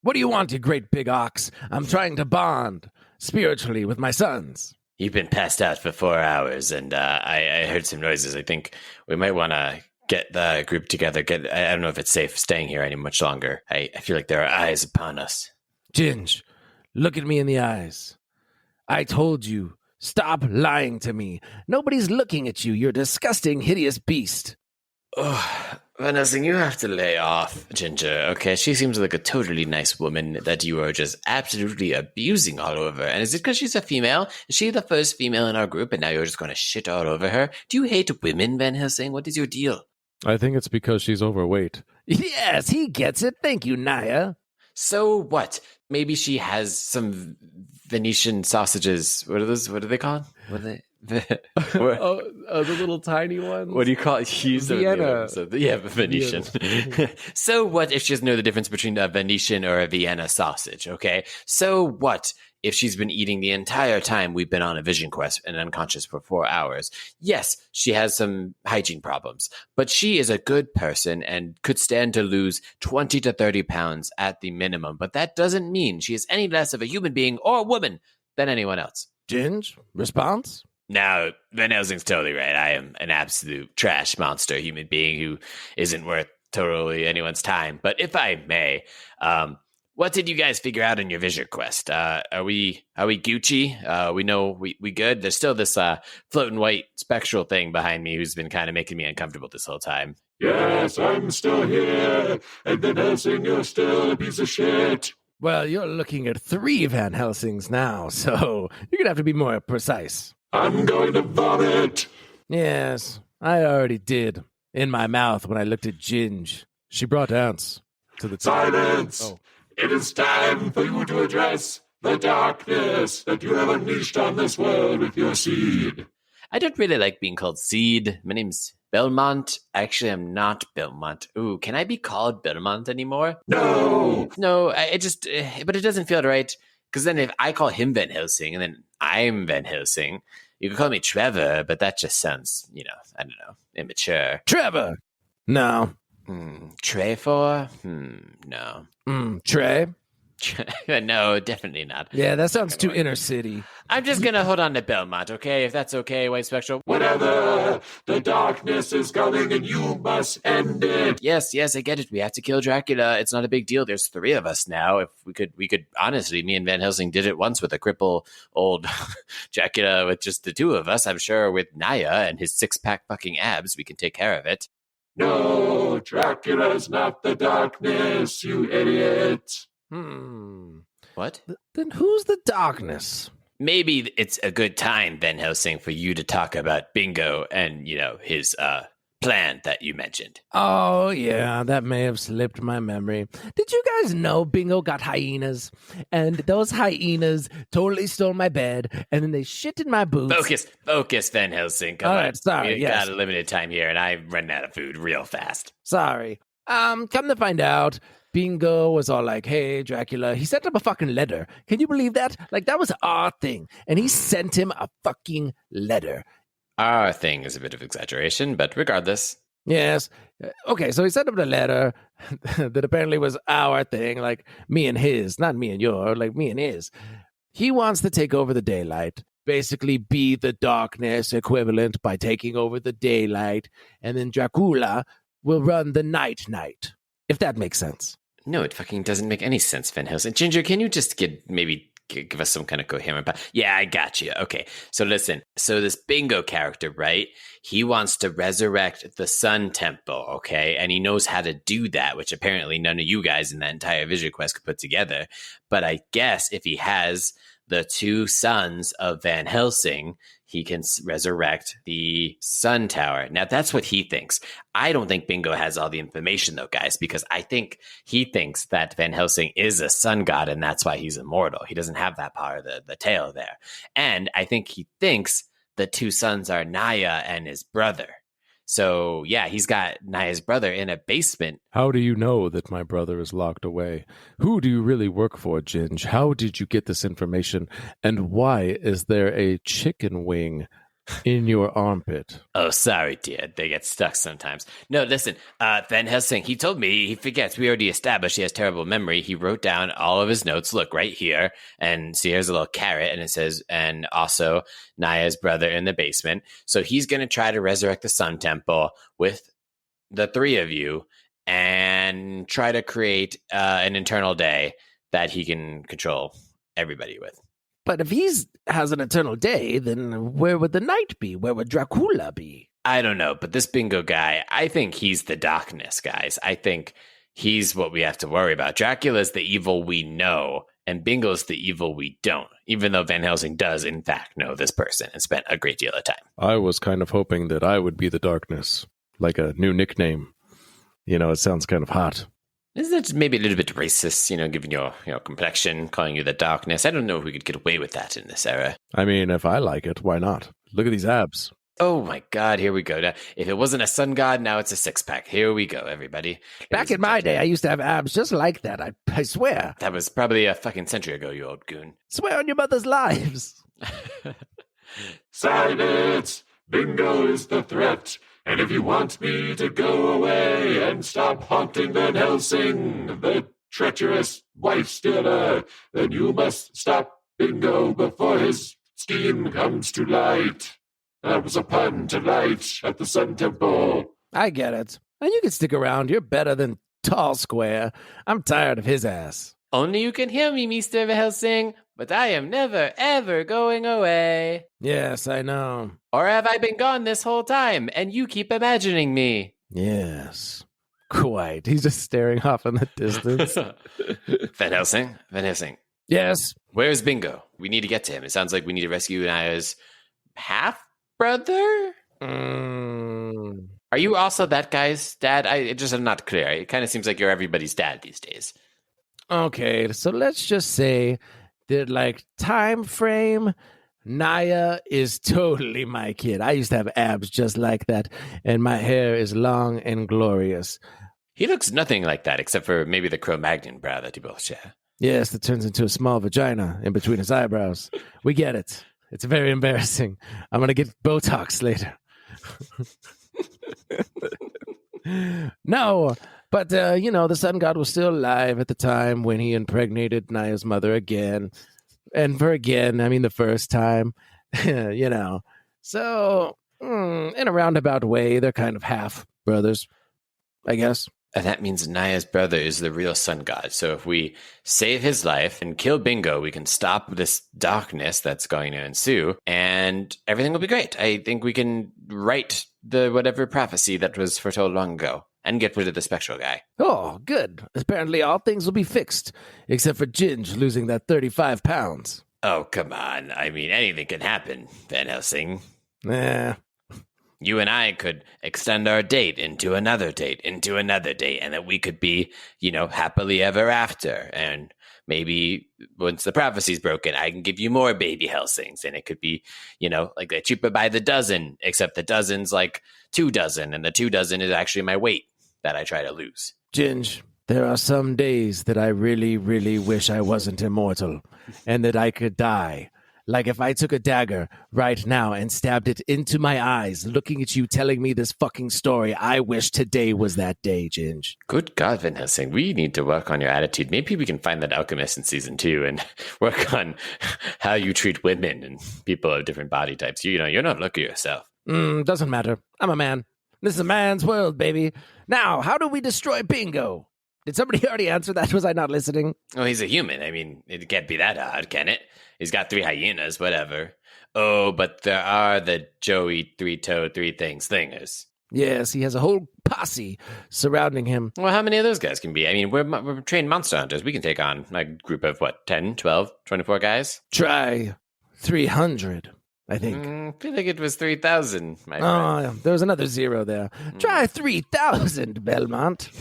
What do you want, you great big ox? I'm trying to bond spiritually with my sons. You've been passed out for 4 hours, and I heard some noises. I think we might want to get the group together. I don't know if it's safe staying here any much longer. I feel like there are eyes upon us. Ginge, look at me in the eyes. I told you, stop lying to me. Nobody's looking at you, you disgusting, hideous beast. Oh, Van Helsing, you have to lay off Ginger, okay? She seems like a totally nice woman that you are just absolutely abusing all over. And is it because she's a female? Is she the first female in our group, and now you're just going to shit all over her? Do you hate women, Van Helsing? What is your deal? I think it's because she's overweight. Yes, he gets it. Thank you, Naya. So what? Maybe she has some Venetian sausages. What are those? What are they called? What are they? The little tiny ones. What do you call it? Vienna. Venetian. So what if she doesn't know the difference between a Venetian or a Vienna sausage? Okay. So what if she's been eating the entire time we've been on a vision quest and unconscious for 4 hours? Yes, she has some hygiene problems, but she is a good person and could stand to lose 20 to 30 pounds at the minimum. But that doesn't mean she is any less of a human being or a woman than anyone else. Ginge, response? Now, Van Helsing's totally right. I am an absolute trash monster human being who isn't worth totally anyone's time. But if I may, what did you guys figure out in your vision quest? Are we Gucci? We know we good? There's still this floating white spectral thing behind me who's been kind of making me uncomfortable this whole time. Yes, I'm still here. And Van Helsing, you're still a piece of shit. Well, you're looking at 3 Van Helsings now, so you're going to have to be more precise. I'm going to vomit. Yes, I already did. In my mouth when I looked at Ginge. She brought ants to the Silence! Oh. It is time for you to address the darkness that you have unleashed on this world with your seed. I don't really like being called Seed. My name's Belmont. Actually, I'm not Belmont. Ooh, can I be called Belmont anymore? No! No, but it doesn't feel right. Because then if I call him Van Helsing and then I'm Van Helsing, you can call me Trevor, but that just sounds, I don't know, immature. Trevor! No. Trefor? No. Trey? No, definitely not. Yeah, that sounds too inner city. I'm just going to hold on to Belmont, okay? If that's okay, White Spectral. Whatever. The darkness is coming and you must end it. Yes, I get it. We have to kill Dracula. It's not a big deal. There's 3 of us now. If we could honestly, me and Van Helsing did it once with a cripple old Dracula with just the 2 of us. I'm sure with Naya and his 6-pack fucking abs, we can take care of it. No, Dracula's not the darkness, you idiot. What? Then who's the darkness? maybe it's a good time, Van Helsing, for you to talk about Bingo and, his plan that you mentioned. Oh, yeah, that may have slipped my memory. Did you guys know Bingo got hyenas? And those hyenas totally stole my bed, and then they shit in my boots. Focus, Van Helsing. Come All on. right, sorry, We yes. got a limited time here, and I'm running out of food real fast. Sorry. Come to find out, Bingo was all like, hey, Dracula. He sent him a fucking letter. Can you believe that? Like, that was our thing. And he sent him a fucking letter. Our thing is a bit of exaggeration, but regardless. Yes. Okay, so he sent him the letter that apparently was our thing, like me and his, not me and your, like me and his. He wants to take over the daylight, basically be the darkness equivalent by taking over the daylight, and then Dracula will run the night, if that makes sense. No, it fucking doesn't make any sense, Van Helsing. Ginger, can you just give us some kind of coherent... Yeah, I got you. Okay, so listen. So this Bingo character, right? He wants to resurrect the Sun Temple, okay? And he knows how to do that, which apparently none of you guys in that entire Vision Quest could put together. But I guess if he has the two sons of Van Helsing, he can resurrect the Sun Tower. Now, that's what he thinks. I don't think Bingo has all the information, though, guys, because I think he thinks that Van Helsing is a sun god, and that's why he's immortal. He doesn't have that power, the tail there. And I think he thinks the two sons are Naya and his brother. So, yeah, he's got Naya's brother in a basement. How do you know that my brother is locked away? Who do you really work for, Ginge? How did you get this information? And why is there a chicken wing in your armpit? Oh, sorry, dear. They get stuck sometimes. No, listen, Van Helsing, he told me he forgets. We already established he has terrible memory. He wrote down all of his notes. Look, right here. And see, here's a little carrot, and it says, and also Naya's brother in the basement. So he's going to try to resurrect the Sun Temple with the three of you and try to create an eternal day that he can control everybody with. But if he has an eternal day, then where would the night be? Where would Dracula be? I don't know, but this Bingo guy, I think he's the darkness, guys. I think he's what we have to worry about. Dracula's the evil we know, and Bingo's the evil we don't, even though Van Helsing does, in fact, know this person and spent a great deal of time. I was kind of hoping that I would be the darkness, like a new nickname. It sounds kind of hot. Isn't that maybe a little bit racist, given your complexion, calling you the darkness? I don't know if we could get away with that in this era. I mean, if I like it, why not? Look at these abs. Oh my God, here we go. Now, if it wasn't a sun god, now it's a six-pack. Here we go, everybody. Back in my day, I used to have abs just like that. I swear. That was probably a fucking century ago, you old goon. Swear on your mother's lives. Silence! Bingo is the threat. And if you want me to go away and stop haunting Van Helsing, the treacherous wife stealer, then you must stop Bingo before his scheme comes to light. That was a pun, to light at the Sun Temple. I get it. And you can stick around. You're better than Tall Square. I'm tired of his ass. Only you can hear me, Mr. Van Helsing, but I am never, ever going away. Yes, I know. Or have I been gone this whole time, and you keep imagining me? Yes. Quite. He's just staring off in the distance. Van Helsing. Yes? Where's Bingo? We need to get to him. It sounds like we need to rescue Naya's half-brother? Are you also that guy's dad? I'm not clear. It kind of seems like you're everybody's dad these days. Okay, so let's just say that, time frame, Naya is totally my kid. I used to have abs just like that, and my hair is long and glorious. He looks nothing like that, except for maybe the Cro-Magnon brow that you both share. Yes, that turns into a small vagina in between his eyebrows. We get it. It's very embarrassing. I'm going to get Botox later. No, but, the sun god was still alive at the time when he impregnated Naya's mother again. And for again, I mean the first time, So, in a roundabout way, they're kind of half brothers, I guess. And that means Naya's brother is the real sun god. So if we save his life and kill Bingo, we can stop this darkness that's going to ensue, and everything will be great. I think we can write the whatever prophecy that was foretold long ago and get rid of the spectral guy. Oh, good. Apparently all things will be fixed, except for Ginge losing that 35 pounds. Oh, come on. I mean, anything can happen, Van Helsing. You and I could extend our date into another date, and that we could be, happily ever after. And maybe once the prophecy's broken, I can give you more baby Helsings, and it could be, like cheaper by the dozen, except the dozen's like 2 dozen, and the 2 dozen is actually my weight that I try to lose. Ginge, there are some days that I really, really wish I wasn't immortal and that I could die. Like if I took a dagger right now and stabbed it into my eyes, looking at you telling me this fucking story, I wish today was that day, Ginge. Good God, Van Helsing, we need to work on your attitude. Maybe we can find that alchemist in season 2 and work on how you treat women and people of different body types. You're not lucky yourself. Doesn't matter. I'm a man. This is a man's world, baby. Now, how do we destroy Bingo? Did somebody already answer that? Was I not listening? Oh, he's a human. I mean, it can't be that hard, can it? He's got 3 hyenas, whatever. Oh, but there are the Joey 3-toed 3-thing slingers. Yes, he has a whole posse surrounding him. Well, how many of those guys can be? I mean, we're trained monster hunters. We can take on a group of, 10, 12, 24 guys? Try 300, I think. I feel like it was 3,000, my friend. Oh, there was another 0 there. Try 3,000, Belmont.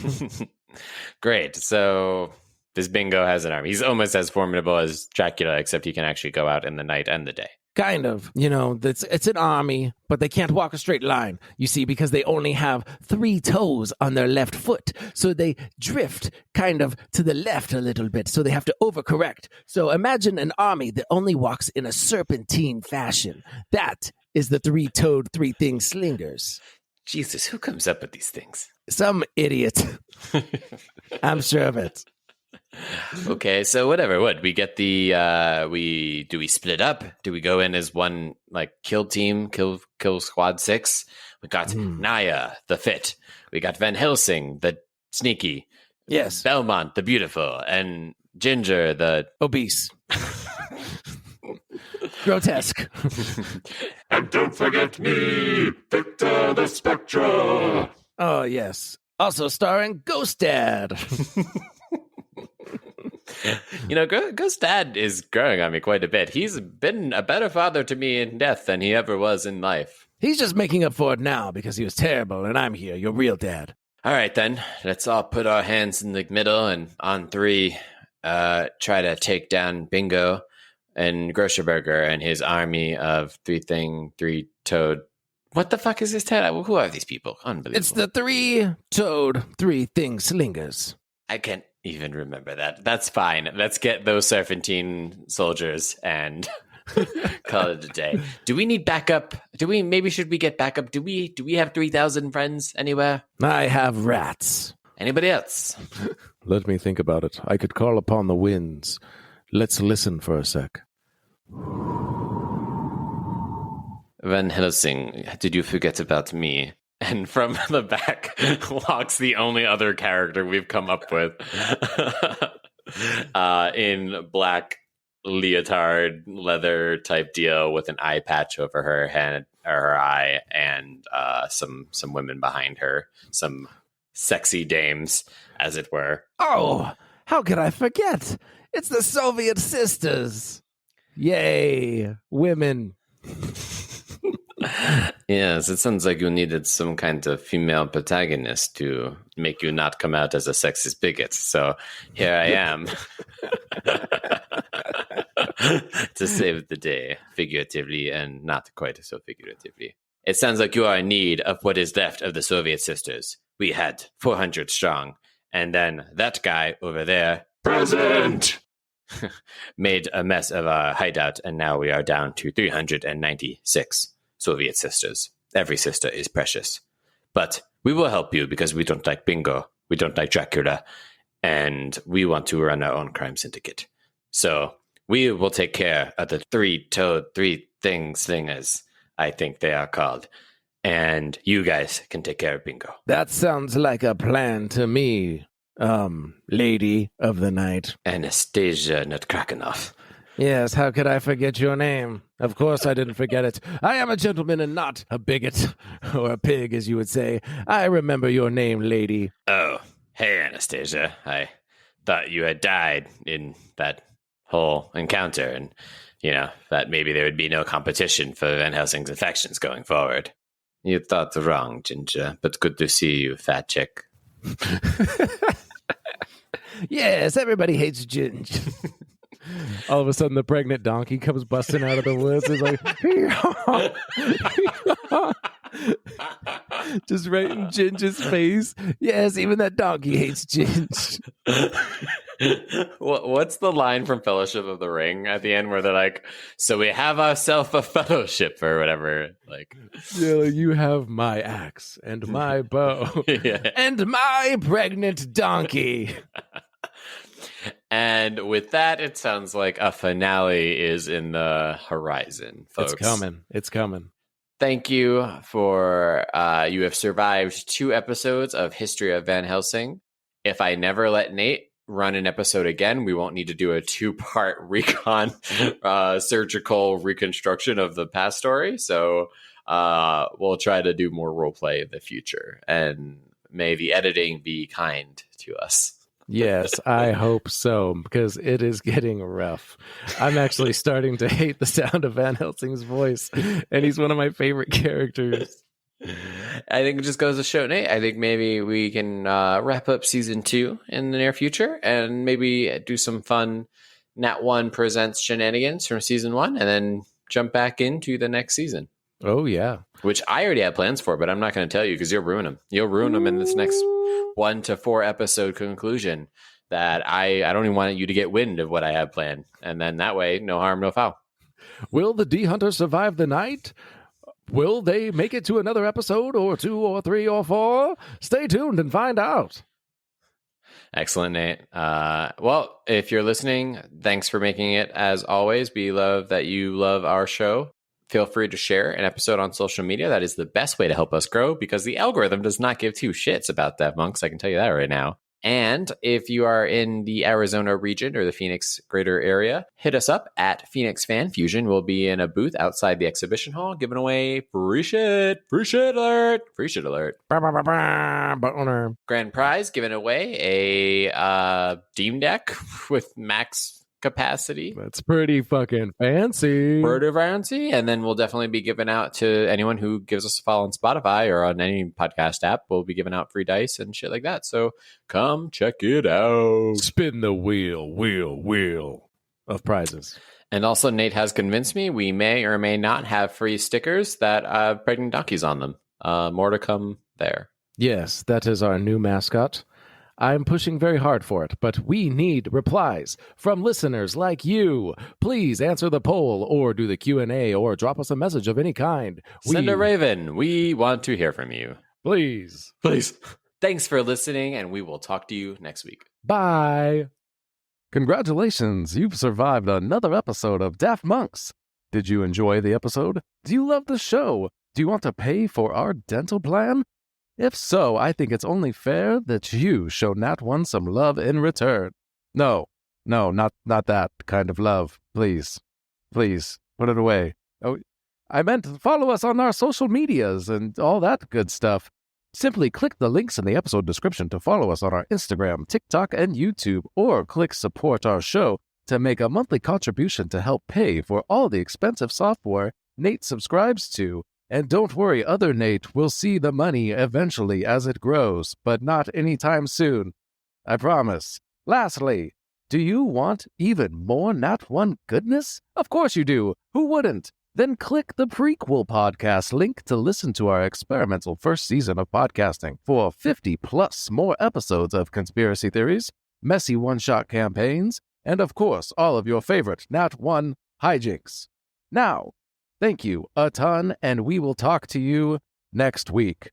Great. So this Bingo has an army. He's almost as formidable as Dracula, except he can actually go out in the night and the day. Kind of. It's an army, but they can't walk a straight line, you see, because they only have 3 toes on their left foot. So they drift kind of to the left a little bit, so they have to overcorrect. So imagine an army that only walks in a serpentine fashion. That is the 3-toed 3-thing slingers. Jesus, who comes up with these things? Some idiot. I'm sure of it. Okay, so whatever. What we get the do we split up? Do we go in as one kill team, kill squad 6? We got Naya, the fit. We got Van Helsing, the sneaky. Yes. Belmont, the beautiful, and Ginger, the obese. Grotesque. And don't forget me, Victor the Spectra. Oh, yes. Also starring Ghost Dad. Ghost Dad is growing on me quite a bit. He's been a better father to me in death than he ever was in life. He's just making up for it now because he was terrible, and I'm here, your real dad. All right, then. Let's all put our hands in the middle, and on 3, try to take down Bingo and Grocerberger and his army of 3-toed. What the fuck is this? Who are these people? Unbelievable. It's the 3-toed 3-thing slingers. I can't even remember that. That's fine. Let's get those serpentine soldiers and call it a day. Do we need backup? Should we get backup? Do we have 3,000 friends anywhere? I have rats. Anybody else? Let me think about it. I could call upon the winds. Let's listen for a sec. Van Helsing, did you forget about me? And from the back walks the only other character we've come up with in black leotard leather type deal with an eye patch over her head or her eye, and some women behind her, some sexy dames, as it were. Oh, how could I forget? It's the Soviet sisters. Yay, women. Yes, it sounds like you needed some kind of female protagonist to make you not come out as a sexist bigot. So here I am to save the day, figuratively and not quite so figuratively. It sounds like you are in need of what is left of the Soviet sisters. We had 400 strong, and then that guy over there, Present! made a mess of our hideout, and now we are down to 396 Soviet sisters. Every sister is precious. But we will help you because we don't like Bingo, we don't like Dracula, and we want to run our own crime syndicate. So we will take care of the 3-toed 3-thing slingers, I think they are called. And you guys can take care of Bingo. That sounds like a plan to me, lady of the night. Anastasia Nutkrakenov. Yes, how could I forget your name? Of course I didn't forget it. I am a gentleman and not a bigot, or a pig, as you would say. I remember your name, lady. Oh, hey, Anastasia. I thought you had died in that whole encounter, and that maybe there would be no competition for Van Helsing's affections going forward. You thought wrong, Ginger, but good to see you, fat chick. Yes, everybody hates Ginger. All of a sudden, the pregnant donkey comes busting out of the woods. It's like, just right in Ginger's face. Yes, even that donkey hates Ginger. What's the line from Fellowship of the Ring at the end where they're like, so we have ourselves a fellowship or whatever? Like, you have my axe and my bow and my pregnant donkey. And with that, it sounds like a finale is in the horizon, folks. It's coming. Thank you for you have survived 2 episodes of History of Van Helsing. If I never let Nate run an episode again, we won't need to do a 2-part recon surgical reconstruction of the past story. So we'll try to do more roleplay in the future. And may the editing be kind to us. Yes, I hope so, because it is getting rough. I'm actually starting to hate the sound of Van Helsing's voice, and he's one of my favorite characters. I think it just goes to show, Nate, I think maybe we can wrap up season 2 in the near future and maybe do some fun Nat 1 presents shenanigans from season 1 and then jump back into the next season. Oh, yeah. Which I already have plans for, but I'm not going to tell you because you'll ruin them. You'll ruin them in this next 1 to 4 episode conclusion that I don't even want you to get wind of what I have planned. And then that way, no harm, no foul. Will the D-Hunter survive the night? Will they make it to another episode or 2 or 3 or 4? Stay tuned and find out. Excellent, Nate. Well, if you're listening, thanks for making it. As always, we love that you love our show. Feel free to share an episode on social media. That is the best way to help us grow because the algorithm does not give 2 shits about Daft Monks. I can tell you that right now. And if you are in the Arizona region or the Phoenix greater area, hit us up at Phoenix Fan Fusion. We'll be in a booth outside the exhibition hall giving away free shit. Free shit alert. Free shit alert. Grand prize, giving away a Steam Deck with max capacity. That's pretty fucking fancy. Pretty fancy. And then we'll definitely be giving out to anyone who gives us a follow on Spotify or on any podcast app. We'll be giving out free dice and shit like that. So come check it out. Spin the wheel of prizes. And also, Nate has convinced me we may or may not have free stickers that have pregnant donkeys on them. More to come there. Yes, that is our new mascot. I'm pushing very hard for it, but we need replies from listeners like you. Please answer the poll or do the Q&A or drop us a message of any kind. Send a raven. We want to hear from you. Please. Thanks for listening, and we will talk to you next week. Bye. Congratulations, you've survived another episode of Daft Monks. Did you enjoy the episode? Do you love the show? Do you want to pay for our dental plan? If so, I think it's only fair that you show Nat 1 some love in return. No, not that kind of love. Please, put it away. Oh, I meant follow us on our social medias and all that good stuff. Simply click the links in the episode description to follow us on our Instagram, TikTok, and YouTube, or click support our show to make a monthly contribution to help pay for all the expensive software Nate subscribes to. And don't worry, other Nate will see the money eventually as it grows, but not anytime soon. I promise. Lastly, do you want even more Nat 1 goodness? Of course you do. Who wouldn't? Then click the prequel podcast link to listen to our experimental first season of podcasting for 50+ more episodes of conspiracy theories, messy one-shot campaigns, and of course, all of your favorite Nat 1 hijinks. Now, thank you a ton, and we will talk to you next week.